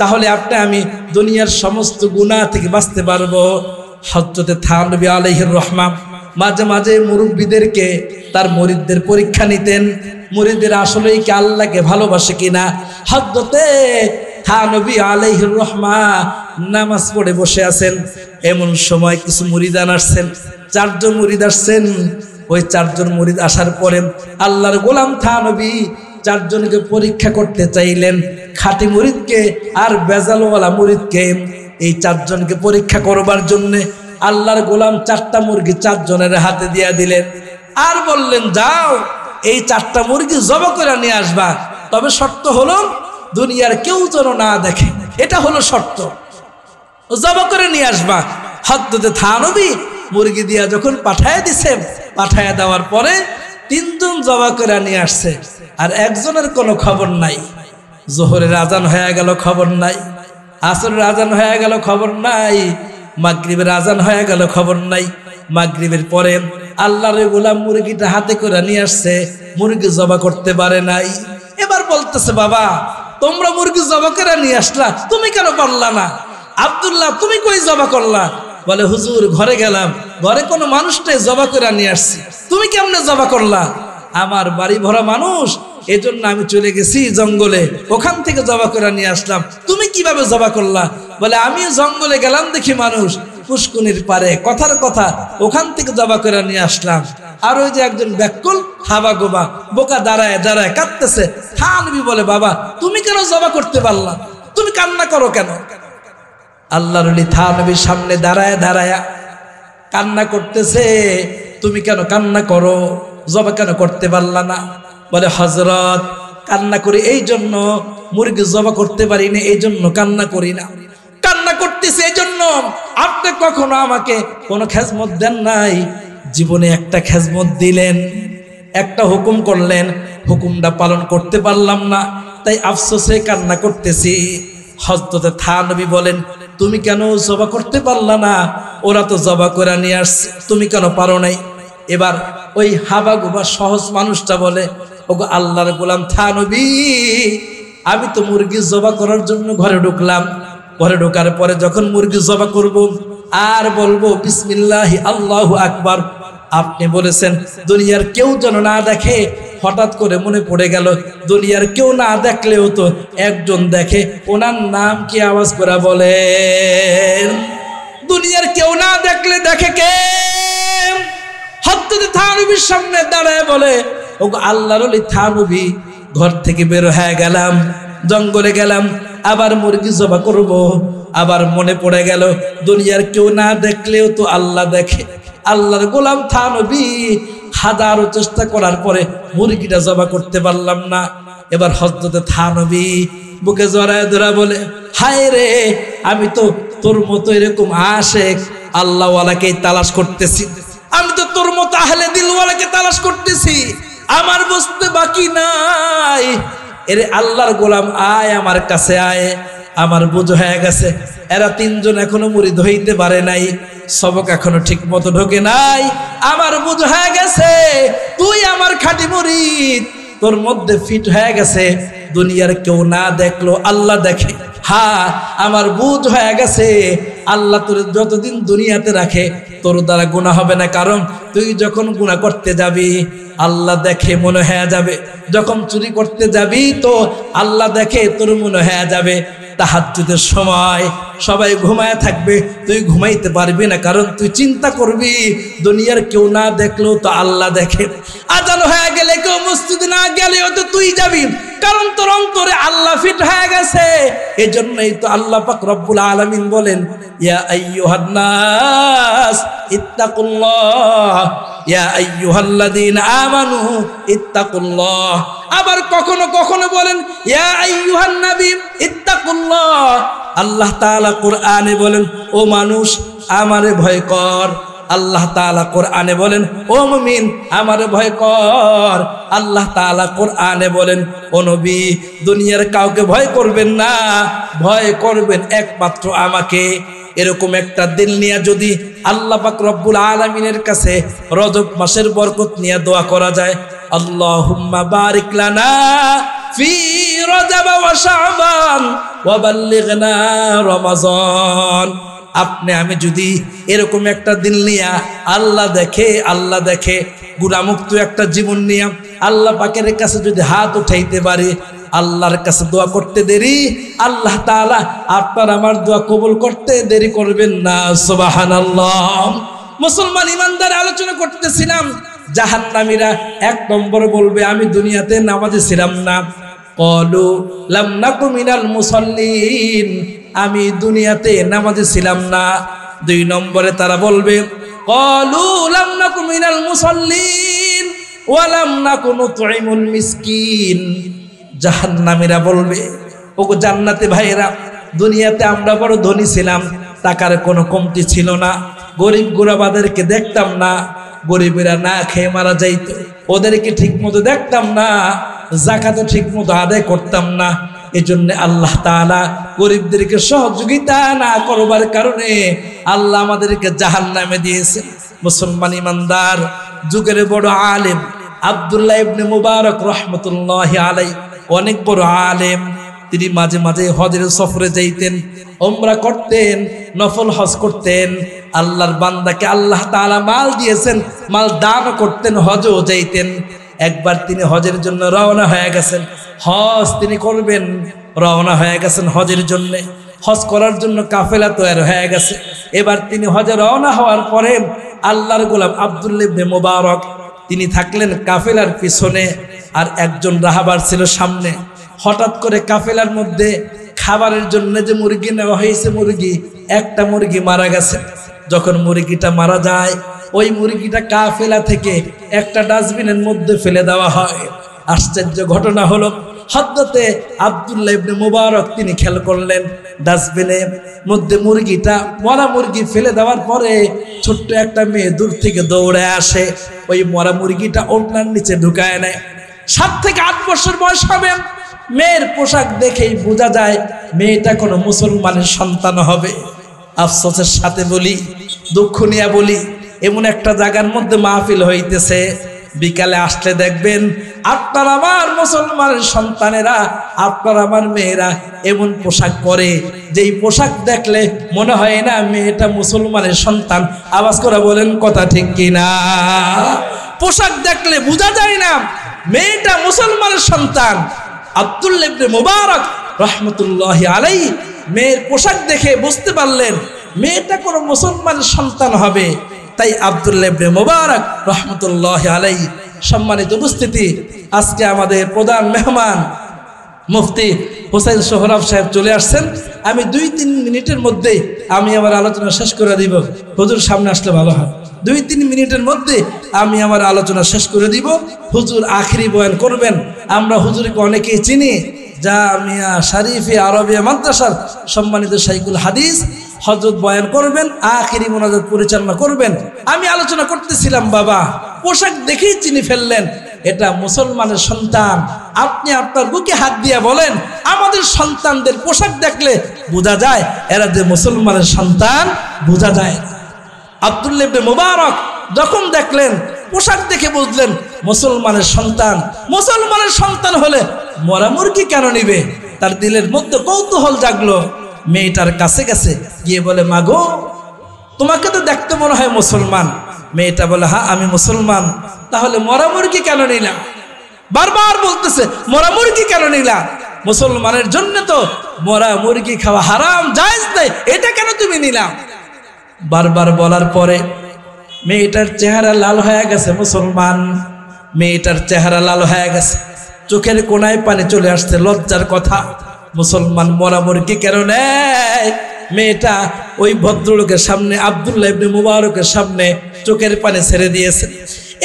তাহলে আপনি আমি দুনিয়ার সমস্ত গুনাহ থেকে বাঁচতে পারবো। হযরতে থানবী আলাইহির রহমান মাঝে মাঝে মুরব্বীদেরকে, তার মুরিদদের পরীক্ষা নিতেন, মুরিদরা আসলেই কি আল্লাহকে ভালোবাসে কিনা। হযরতে থানবী আলাইহির রহমান নামাজ পড়ে বসে আছেন, এমন সময় কিছু মুরিদান আসছেন। 4 জন মুরিদ আসছেন। ওই 4 জন মুরিদ আসার পরে আল্লাহর গোলাম থানবী 4 জনকে পরীক্ষা করতে চাইলেন, খাঁটি মুরিদকে আর বেজালওয়ালা মুরিদকে। এই 4 জনকে পরীক্ষা করবার জন্য আল্লাহর গোলাম 4টা মুরগি 4 জনের হাতে দিয়ে দিলেন, আর বললেন যাও এই 4টা মুরগি জবাই করে নিয়ে আসবা, তবে শর্ত হলো দুনিয়ার কেউ যেন না দেখে, এটা হলো শর্ত, জবাই করে নিয়ে আসবা। হযরতে থানবী মুরগি দিয়া যখন পাঠায় দিছেন, পাঠায় দেওয়ার পরে 3 জন জবাই করে নিয়ে আসছে, আর একজনের কোনো খবর নাই। জোহরের আজান হয়ে গেল, খবর নাই। আসরের আজান হয়ে গেল, খবর নাই। মাগরিবের আজান হয়ে গেল, খবর নাই। মাগরিবের পরে আল্লাহর গোলাম মুরগিটা হাতে করে নিয়ে আসছে, মুরগি জবাই করতে পারে নাই। এবার বলতেছে, বাবা তোমরা মুরগি জবাই করে নিয়ে আসলা, তুমি কেন পারলা না? আব্দুল্লাহ তুমি কই জবাই করলা? বলে হুজুর ঘরে গেলাম, ঘরে কোনো মানুষটাই জবাই করে নিয়ে আসছি, তুমি কেমনে জবাই করলা? আমার বাড়ি ভরা মানুষ, এজন্য আমি চলে গেছি জঙ্গলে, ওখান থেকে জবাই করে নিয়ে আসলাম, তুমি কিভাবে জবাই করলা? বলে আমি জঙ্গলে গেলাম, দেখি মানুষ পুষ্কুনির পারে, কথার কথা ওখান থেকে জবাই করে নিয়ে আসলাম। আর ওই যে একজন ব্যাকুল হাবা গোবা বোকা দাঁড়ায় দাঁড়ায় কাঁদতেছে। থানবী বলে, বাবা তুমি কেন জবাই করতে পারলা? তুমি কান্না করো কেন? আল্লাহর ওলি থানবীর সামনে দাঁড়ায় দাঁড়ায় কান্না করতেছে। তুমি কেন কান্না করো? জবাই কেন করতে পারলা না? বলে হযরত কান্না করি এই জন্য, মুরগি জবাই করতে পারি না এই জন্য কান্না করি না। কান্না করতেছে এই জন্য, আপনি কখনো আমাকে কোনো খেজমত দেন নাই, জীবনে একটা খেজমত দিলেন, একটা হুকুম করলেন, হুকুমটা পালন করতে পারলাম না, তাই আফসোসে কান্না করতেছি। হযরতে থানবী বলেন, তুমি কেন জবাই করতে পারলা না? ওরা তো জবাই করে নিয়ে আসছে, তুমি কেন পারো নাই? এবার ওই হাবা গোবা সহজ মানুষটা বলে, ওগো আল্লাহর গোলাম থানবী, আমি তো মুরগি জবাই করার জন্য ঘরে ঢুকলাম, ঘরে ঢোকার পরে যখন মুরগি জবাই করব আর বলবো বিসমিল্লাহি আল্লাহু আকবার, আপনি বলেছেন দুনিয়ার কেউ যেন না দেখে। হঠাৎ করে মনে পড়ে গেল দুনিয়ার কেউ না দেখলেও তো একজন দেখে, ওনার নাম কি? আওয়াজ করে বলেন। দুনিয়ার কেউ না দেখলে দেখে কে? হযরত থানবীর সামনে দাঁড়ায় বলে, ওগো আল্লাহর ওলি থানবী, ঘর থেকে বের হয়ে গেলাম, জঙ্গলে গেলাম, আবার মুরগি জবাই করব, আবার মনে পড়ে গেল দুনিয়ার কেউ না দেখলেও তো আল্লাহ দেখে। আল্লাহর গোলাম থানবী হাজারো চেষ্টা করার পরে মুরগিটা জবাই করতে পারলাম না। এবার হযরত থানবী বুকে জড়ায় ধরা বলে, হায় রে, আমি তো তোর মতো এরকম আশেক আল্লাহওয়ালাকে তালাশ করতেছি, আমি তো তোর মতো আহলে দিলওয়ালাকে তালাশ করতেছি, আমার বুঝতে বাকি নাই। এরে আল্লাহর গোলাম আয়, আমার কাছে আয়, আমার বুঝ হয়ে গেছে। এরা 3 জন এখনো মুরিদ হইতে পারে নাই, সবক এখনো ঠিক মতো ঢোকে নাই, আমার বুঝ হয়ে গেছে, তুই আমার খাঁটি মুরিদ, তোর মধ্যে ফিট হয়ে গেছে, দুনিয়ার কেউ না দেখলো আল্লাহ দেখে। হ্যাঁ আমার বুঝ হয়ে গেছে, আল্লাহ তোর যতদিন দুনিয়াতে রাখে তোর দ্বারা গুনাহ হবে না, কারণ তুই যখন গুনাহ করতে যাবি আল্লাহ দেখে মনে হয়ে যাবে, যখন চুরি করতে যাবি তো আল্লাহ দেখে তোর মনে হয়ে যাবে। তাহাজ্জুদের সময় সবাই ঘুমায় থাকবে, তুই ঘুমাইতে পারবি না, কারণ তুই চিন্তা করবি দুনিয়ার কেউ না দেখলেও তো আল্লাহ দেখে। আজান হয়ে গেলে কেউ মসজিদে না গেলেও তো তুই যাবি, কারণ তোর অন্তরে আল্লাহ ফিট হয়ে গেছে। এজন্যই তো আল্লাহ পাক রব্বুল আলামিন বলেন, ইয়া আইয়ুহান নাস ইত্তাকুল্লাহ ইয়া আইয়ুহাল্লাযীনা আমানু ইত্তাকুল্লাহ। আবার কখনো কখনো বলেন ইয়া আইয়ুহান নবী ইত্তাকুল্লাহ। আল্লাহ তাআলা কোরআনে বলেন, ও মানুষ আমারে ভয় কর। আল্লাহ তাআলা কোরআনে বলেন, ও মুমিন আমারে ভয় কর। আল্লাহ তাআলা কোরআনে বলেন, ও নবী দুনিয়ার কাউকে ভয় করবেন না, ভয় করবেন একমাত্র আমাকে। এরকম একটা দিল নিয়ে যদি আল্লাহ পাক রব্বুল আলামিনের কাছে রজব মাসের বরকত নিয়ে দোয়া করা যায়, আল্লাহুম্মা বারিক লানা ফি রজব ওয়া শাবান ওয়া বাল্লিগনা রমাজান। আপনি আমি যদি এরকম একটা দিল নিয়ে আল্লাহ দেখে গুনাহমুক্ত একটা জীবন নিয়ে আল্লাহ পাকের কাছে যদি হাত উঠাইতে পারি, আল্লাহর কাছে দোয়া করতে দেরি, আল্লাহ তাআলা আপনার আমার দোয়া কবুল করতে দেরি করবেন না। সুবহানাল্লাহ। মুসলমান ইমানদার আলোচনা করতেছিলাম, জাহান্নামীরা এক নম্বর বলবে আমি দুনিয়াতে নামাজি ছিলাম না। ক্বালু লাম নাকু মিনাল মুসাল্লিন, আমি দুনিয়াতে নামাজি ছিলাম না। দুই নম্বরে তারা বলবে ক্বালু লাম নাকু মিনাল মুসাল্লিন ওয়া লাম নাকু নুতঈমুল মিসকিন। জাহান্নামীরা বলবে, ওগো জান্নাতে ভাইরা, দুনিয়াতে আমরা বড় ধনী ছিলাম, টাকার কোনো কমতি ছিল না, গরিব গুরাবাদেরকে দেখতাম না, গরিবেরা না খেয়ে মারা যাইত, ওদেরকে ঠিক মতো দেখতাম না, যাকাতও ঠিক মতো আদায় করতাম না। এজন্য আল্লাহ তাআলা গরিবদেরকে সহযোগিতা না করবার কারণে আল্লাহ আমাদেরকে জাহান্নামে দিয়েছে। মুসলমান ইমানদার যুগের বড় আলেম আব্দুল্লাহ ইবনে মুবারক রহমতুল্লাহি আলাইহি, অনেক বড় আলেম। তিনি মাঝে মাঝে হজের সফরে যাইতেন, উমরা করতেন, নফল হজ করতেন। আল্লাহর বান্দাকে আল্লাহ তাআলা মাল দিয়েছেন, মাল দান করতেন, হজও যাইতেন। একবার তিনি হজের জন্য রওনা হয়ে গেছেন, হজ তিনি করবেন, রওনা হয়ে গেছেন হজের জন্য। হজ করার জন্য কাফেলা তৈরি হয়ে গেছে। এবার তিনি হজে রওনা হওয়ার পরে আল্লাহর গোলাম আব্দুল্লাহ ইবনে মুবারক তিনি থাকলেন কাফেলার পিছনে, আর একজন রাহাবার ছিল সামনে। হঠাৎ করে কাফেলার মধ্যে খাবারের জন্য যে মুরগি নেওয়া হয়েছে, একটা মুরগি মারা গেছে। যখন মুরগিটা মারা যায়, ওই মুরগিটা কাফেলা থেকে একটা ডাস্টবিনের মধ্যে ফেলে দেওয়া হয়। আশ্চর্য ঘটনা হলো, হযরতে আব্দুল্লাহ ইবনে মুবারক তিনি খেয়াল করলেন ডাস্টবিনের মধ্যে মুরগিটা, মরা মুরগি ফেলে দেওয়ার পরে ছোট্ট একটা মেয়ে দূর থেকে দৌড়ে আসে, ওই মরা মুরগিটা ওড়নার নিচে ঢুকায় নেয়। 7 থেকে 8 বছর বয়স হবে। মেয়ের পোশাক দেখেই বোঝা যায় মেয়েটা কোনো মুসলমানের সন্তান হবে। আফসোসের সাথে বলি, দুঃখ নিয়ে বলি, এমন একটা জায়গার মধ্যে মাহফিল হইতেছে, বিকালে আসলে দেখবেন আপনার আমার মুসলমানের সন্তানেরা, আপনার আমার মেয়েরা এমন পোশাক পরে যেই পোশাক দেখলে মনে হয় না মেয়েটা মুসলমানের সন্তান। আওয়াজ করে বলেন কথা ঠিক কিনা? পোশাক দেখলে বোঝা যায় না মেয়েটা মুসলমানের সন্তান। আব্দুল্লাহ ইবনে মুবারক রহমতুল্লাহি আলাইহি মেয়ের পোশাক দেখে বুঝতে পারলেন মেয়েটা কোনো মুসলমানের সন্তান হবে। তাই আব্দুল্লাহ ইবনে মুবারক রহমতুল্লাহি আলাইহি, সম্মানিত উপস্থিতি, আজকে আমাদের প্রধান মেহমান মুফতি হোসেন সোহরাব সাহেব চলে আসছেন। আমি 2-3 মিনিটের মধ্যে আমি আমার আলোচনা শেষ করে দিব। হুজুর সামনে আসলে ভালো হয়। 2-3 মিনিটের মধ্যে আমি আমার আলোচনা শেষ করে দিব। হুজুর আখিরি বয়ান করবেন। আমরা হুজুরকে অনেকেই চিনি, জামিয়া শরীফে আরবিয়া মাদ্রাসার সম্মানিত শাইখুল হাদিস। হযরত বয়ান করবেন, আখিরি মোনাজাত পরিচালনা করবেন। আমি আলোচনা করতেছিলাম, বাবা পোশাক দেখেই চিনি ফেললেন এটা মুসলমানের সন্তান। আপনি আপনার বুকে হাত দিয়ে বলেন, আমাদের সন্তানদের পোশাক দেখলে বোঝা যায় এরা যে মুসলমানের সন্তান, বোঝা যায়। আব্দুল্লাহ ইবনে মুবারক যখন দেখলেন পোশাক দেখে বুঝলেন মুসলমানের সন্তান। মুসলমানের সন্তান হলে মরা মুরগি কেন নিবে? তার দিলের মধ্যে কৌতূহল জাগলো। মেয়েটার কাছে গেছে, গিয়ে বলে মা গো, তোমাকে তো দেখতে মনে হয় মুসলমান। মেয়েটা বলে হ্যাঁ আমি মুসলমান। তাহলে মরা মুরগি কেন নিলা? বারবার বলতেছে মরা মুরগি কেন নিলা? মুসলমানের জন্য তো মরা মুরগি খাওয়া হারাম, জায়েজ নাই, এটা কেন তুমি নিলা? বারবার বলার পরে মেয়েটার চেহারা লাল হয়ে গেছে। মুসলমান মেয়েটার চেহারা লাল হয়ে গেছে, চোখের কোনায় পানি চলে আসছে, লজ্জার কথা। মুসলমান মরা মুরগি কেন নেয়? মেয়েটা ওই ভদ্রলোকের সামনে, আব্দুল্লাহ ইবনে মুবারকের সামনে চোখের পানি ছেড়ে দিয়েছে।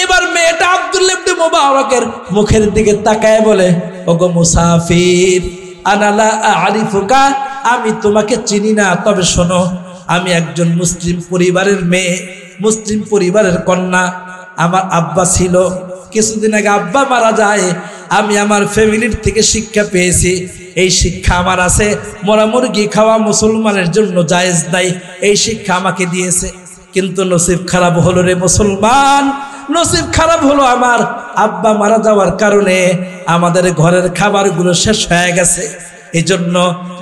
এবার মেয়েটা আব্দুল্লাহ ইবনে মুবারকের মুখের দিকে তাকায় বলে, ওগো মুসাফির, আনালা আরিফুকা, আমি তোমাকে চিনি না, তবে শোনো, আমি একজন মুসলিম পরিবারের মেয়ে, মুসলিম পরিবারের কন্যা। আমার আব্বা ছিল, কিছুদিন আগে আব্বা মারা যায়। আমি আমার ফ্যামিলির থেকে শিক্ষা পেয়েছি, এই শিক্ষা আমার আছে, মরা মুরগি খাওয়া মুসলমানের জন্য জায়েজ নাই, এই শিক্ষা আমাকে দিয়েছে। কিন্তু নসিব খারাপ হলো রে মুসলমান, নসিব খারাপ হলো আমার। আব্বা মারা যাওয়ার কারণে আমাদের ঘরের খাবারগুলো শেষ হয়ে গেছে। এই জন্য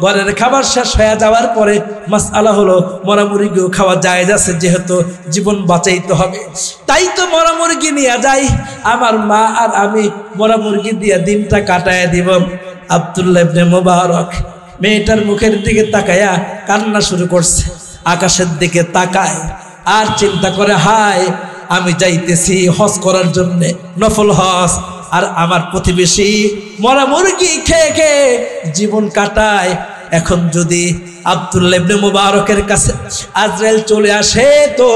ঘরের খাবার শেষ হয়ে যাওয়ার পরে মাসআলা হলো মরা মুরগিও খাওয়া জায়েজ আছে, যেহেতু জীবন বাঁচাইতে হবে। তাই তো মরা মুরগি নিয়ে যাই, আমার মা আর আমি মরা মুরগি দিয়ে দিনটা কাটায় দিব। আব্দুল্লাহ ইবনে মুবারক মেয়েটার মুখের দিকে তাকায়া কান্না শুরু করছে, আকাশের দিকে তাকায় আর চিন্তা করে, হায় আমি যাইতেছি হজ করার জন্য, নফল হজ, আর আমার প্রতিবেশী মরা মুরগি খেয়ে খেয়ে জীবন কাটায়। এখন যদি আব্দুল্লাহ ইবনে মুবারকের কাছে আজরাইল চলে আসে, তো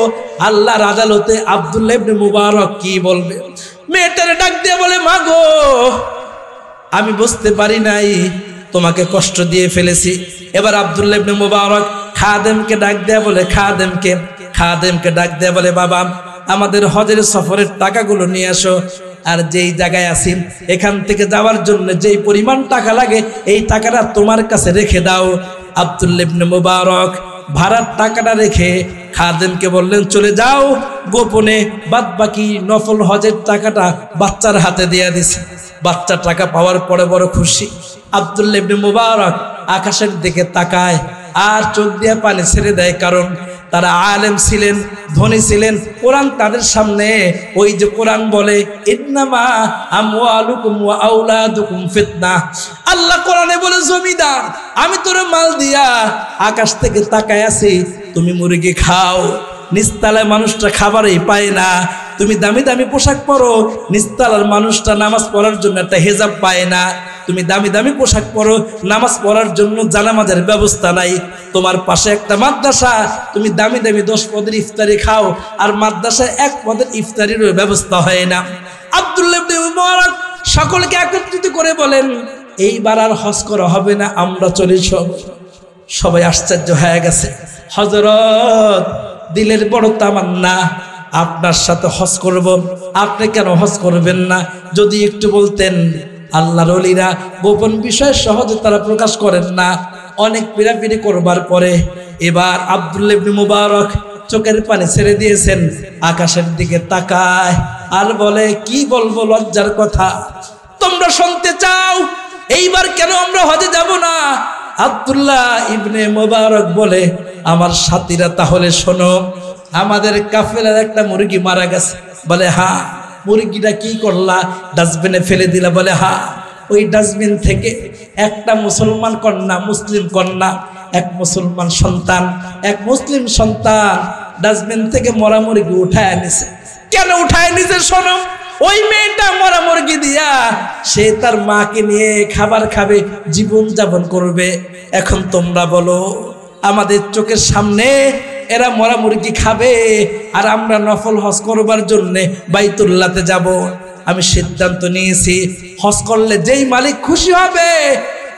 আল্লাহর আদালতে আব্দুল্লাহ ইবনে মুবারক কি বলবে? মেয়েটারে ডাক দিয়ে বলে, মা গো, আমি বুঝতে পারি নাই, তোমাকে কষ্ট দিয়ে ফেলেছি। এবার আব্দুল্লাহ ইবনে মুবারক খাদেমকে ডাক দেয়া বলে, খাদেমকে ডাক দেয়া বলে, বাবা আমাদের হজের সফরের টাকাগুলো নিয়ে আসো, আর যেই জায়গায় আছি এখান থেকে যাওয়ার জন্য যেই পরিমাণ টাকা লাগে এই টাকাটা তোমার কাছে রেখে দাও। আব্দুল্লাহ ইবনে মুবারক ভাড়ার টাকাটা রেখে খাদেমকে বললেন, চলে যাও, গোপনে বাদ বাকি নফল হজের টাকাটা বাচ্চার হাতে দিয়ে দিছে। বাচ্চা টাকা পাওয়ার পরে বড় খুশি। আব্দুল্লাহ ইবনে মুবারক আকাশের দিকে তাকায় আর চোখ দিয়ে পানি ছেড়ে দেয়, কারণ তারা আলেম ছিলেন, ধনী ছিলেন। কোরআন তাদের সামনে, ওই যে কোরআন বলে, ইন্নামা আমওয়ালুকুম ওয়া আওলাদুকুম ফিতনা। আল্লাহ কোরআনে বলে, জমিদার আমি তোরে মাল দিয়া আকাশ থেকে তাকায় আছি, তুমি মুরগি খাও, নিস্তালায় মানুষটা খাবারই পায় না। তুমি দামি দামি পোশাক পরো, নিস্তালার মানুষটা নামাজ পড়ার জন্য একটা হেজাব পায় না। তুমি দামি দামি পোশাক পরো, নামাজ পড়ার জন্য জানামাজের ব্যবস্থা নাই। তোমার পাশে একটা মাদ্রাসা, তুমি দামি দামি 10 পদের ইফতারি খাও, আর মাদ্রাসায় 1 পদের ইফতারির ব্যবস্থা হয় না। আব্দুল্লাহ ইবনে মুবারক সকলকে একত্রিত করে বলেন, এইবার আর হজ করা হবে না, আমরা চলি। সবাই আশ্চর্য হয়ে গেছে। হযরত, দিলের বড় তামান্না, আপনার সাথে হজ করব, আপনি কেন হজ করবেন না? যদি একটু বলতেন। আল্লাহর ওলিরা গোপন বিষয় সহজে তারা প্রকাশ করেন না। অনেক পীড়াপিড়ি করবার পরে এবার আব্দুল্লাহ ইবনে মুবারক চোখের পানি ছেড়ে দিয়েছেন, আকাশের দিকে তাকায় আর বলে, কি বলবো লজ্জার কথা, তোমরা শুনতে চাও? এইবার কেন আমরা হজে যাব না? আব্দুল্লাহ ইবনে মুবারক বলে, আমার সাথীরা তাহলে শোনো, আমাদের কাফেলার একটা মুরগি মারা গেছে। বলে, হ্যাঁ। মুরগিটা কি করলা? ডাস্টবিনে ফেলে দিলা? বলে, হ্যাঁ। ওই ডাস্টবিন থেকে একটা মুসলমান কন্যা, মুসলিম কন্যা, এক মুসলমান সন্তান, এক মুসলিম সন্তান ডাস্টবিন থেকে মরা মুরগি উঠায় নিছে। কেন উঠায় নিছে শোনো? ওই মেয়েটা মরা মুরগি দিয়া সে তার মাকে নিয়ে খাবার খাবে, জীবন যাপন করবে। এখন তোমরা বলো, আমাদের চোখের সামনে এরা মরা মুরগি খাবে আর আমরা নফল হজ করবার জন্য বাইতুল্লাহতে যাব। আমি সিদ্ধান্ত নিয়েছি, হজ করলে যেই মালিক খুশি হবে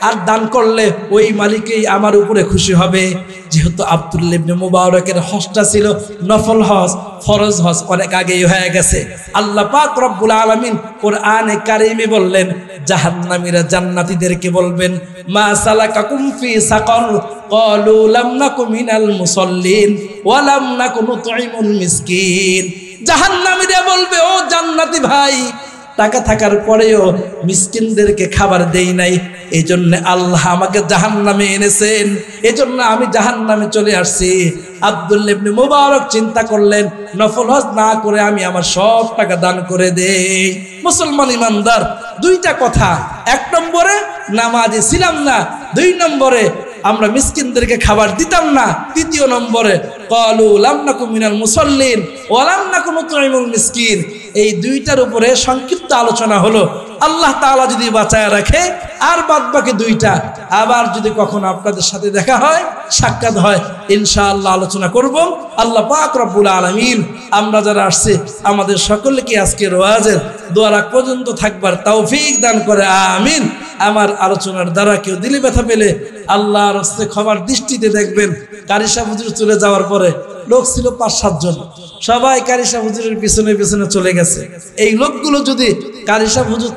আর দান করলে ওই মালিকই আমার উপরে খুশি হবে। যেহেতু আব্দুল্লাহ ইবনে মুবারকের হজটা ছিল নফল হজ, ফরজ হজ অনেক আগেই হয়ে গেছে। আল্লাহ পাক রব্বুল আলামিন কোরআনে কারিমে বললেন, জাহান্নামীরা জান্নাতীদেরকে বলবেন, মা সালাকাকুম ফি সাকার, ক্বালু লাম নাকু মিনাল মুসাল্লিন ওয়া লাম নাকু নুতঈমুল মিসকিন। জাহান্নামীরা বলবে, ও জান্নাতি ভাই, টাকা থাকার পরেও মিসকিনদেরকে খাবার দেই নাই, এই জন্য আল্লাহ আমাকে জাহান্নামে এনেছেন, এই জন্য আমি জাহান্নামে চলে আসছি। আব্দুল্লাহ ইবনে মুবারক চিন্তা করলেন, নফল হজ না করে আমি আমার সব টাকা দান করে দেই। মুসলমান ইমানদার, দুইটা কথা, এক নম্বরে নামাজি ছিলাম না, দুই নম্বরে আমরা মিসকিনদেরকে খাবার দিতাম না, তৃতীয় নম্বরে ক্বালু লাম নাকু মিনাল মুসাল্লিন ওয়া লাম নাকু নুতঈমুল মিসকিন। এই দুইটার উপরে সংক্ষিপ্ত আলোচনা হলো। আল্লাহ তাআলা যদি বাঁচায় রাখে আর বাদ বাকি দুইটা আবার যদি কখনো আপনাদের সাথে দেখা হয়, সাক্ষাৎ হয়, ইনশাআল্লাহ আলোচনা করব। আল্লাহ পাক রব্বুল আলামিন আমরা যারা আসছে আমাদের সকলকে আজকের ওয়াজের দোয়ার আগ পর্যন্ত থাকবার তৌফিক দান করে, আমিন। আমার আলোচনার দ্বারা কেউ দিলে ব্যথা পেলে আল্লাহর হস্তে ক্ষমার দৃষ্টিতে দেখবেন। কারি সাহেব হুজুর চলে যাওয়ার পরে লোক ছিল 5-7 জন, সবাই কারি সাহেব হুজুরের পিছনে পিছনে চলে গেছে। এই লোকগুলো যদি কারি সাহেব হুজুর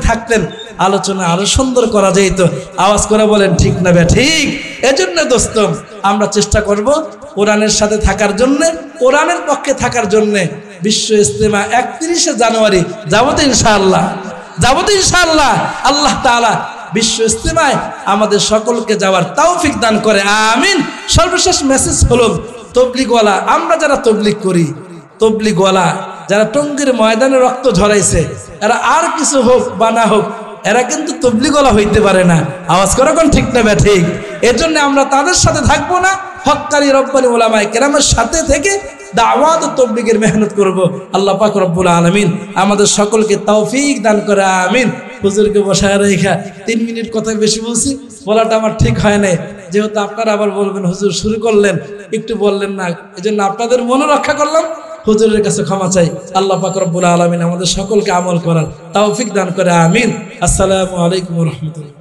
থাকতেন আলোচনা আরো সুন্দর করা যেত। আওয়াজ করে বলেন ঠিক না বে ঠিক? এজন্য দোস্ত আমরা চেষ্টা করব কোরআনের সাথে থাকার জন্য, কোরআনের পক্ষে থাকার জন্য। বিশ্ব ইজতেমা 31শে জানুয়ারি যাবো তো ইনশাআল্লাহ, যাবো তো ইনশাআল্লাহ। আল্লাহ তাআলা বিশ্ব ইজতেমায় আমাদের সকলকে যাওয়ার তৌফিক দান করে, আমিন। সর্বশেষ মেসেজ হলো তবলিগওয়ালা, আমরা যারা তবলিগ করি, তবলিগওয়ালা যারা টঙ্গীর ময়দানে রক্ত ঝরাইছে, এরা আর কিছু হোক বা না হোক, এরা কিন্তু তবলিগওয়ালা হইতে পারে না। আওয়াজ করে কোন ঠিক না ঠিক? এজন্য আমরা তাদের সাথে থাকবো না, হক্কানি রব্বানি উলামায়ে কেরামের সাথে থেকে দাওয়াত ও তবলিগের মেহনত করব। আল্লাহ পাক রব্বুল আলামিন আমাদের সকলকে তৌফিক দান করে, আমিন। হুজুরকে বসায় রেখা 3 মিনিট কথা বেশি বলছি, বলাটা আমার ঠিক হয় না। যেহেতু আপনারা আবার বলবেন হুজুর শুরু করলেন একটু বললেন না, এজন্য আপনাদের মনে রক্ষা করলাম। হুজুরের কাছে ক্ষমা চাই। আল্লাহ পাক রব্বুল আলামিন আমাদের সকলকে আমল করার তৌফিক দান করে, আমিন। আসসালামু আলাইকুম ওয়া রাহমাতুল্লাহ।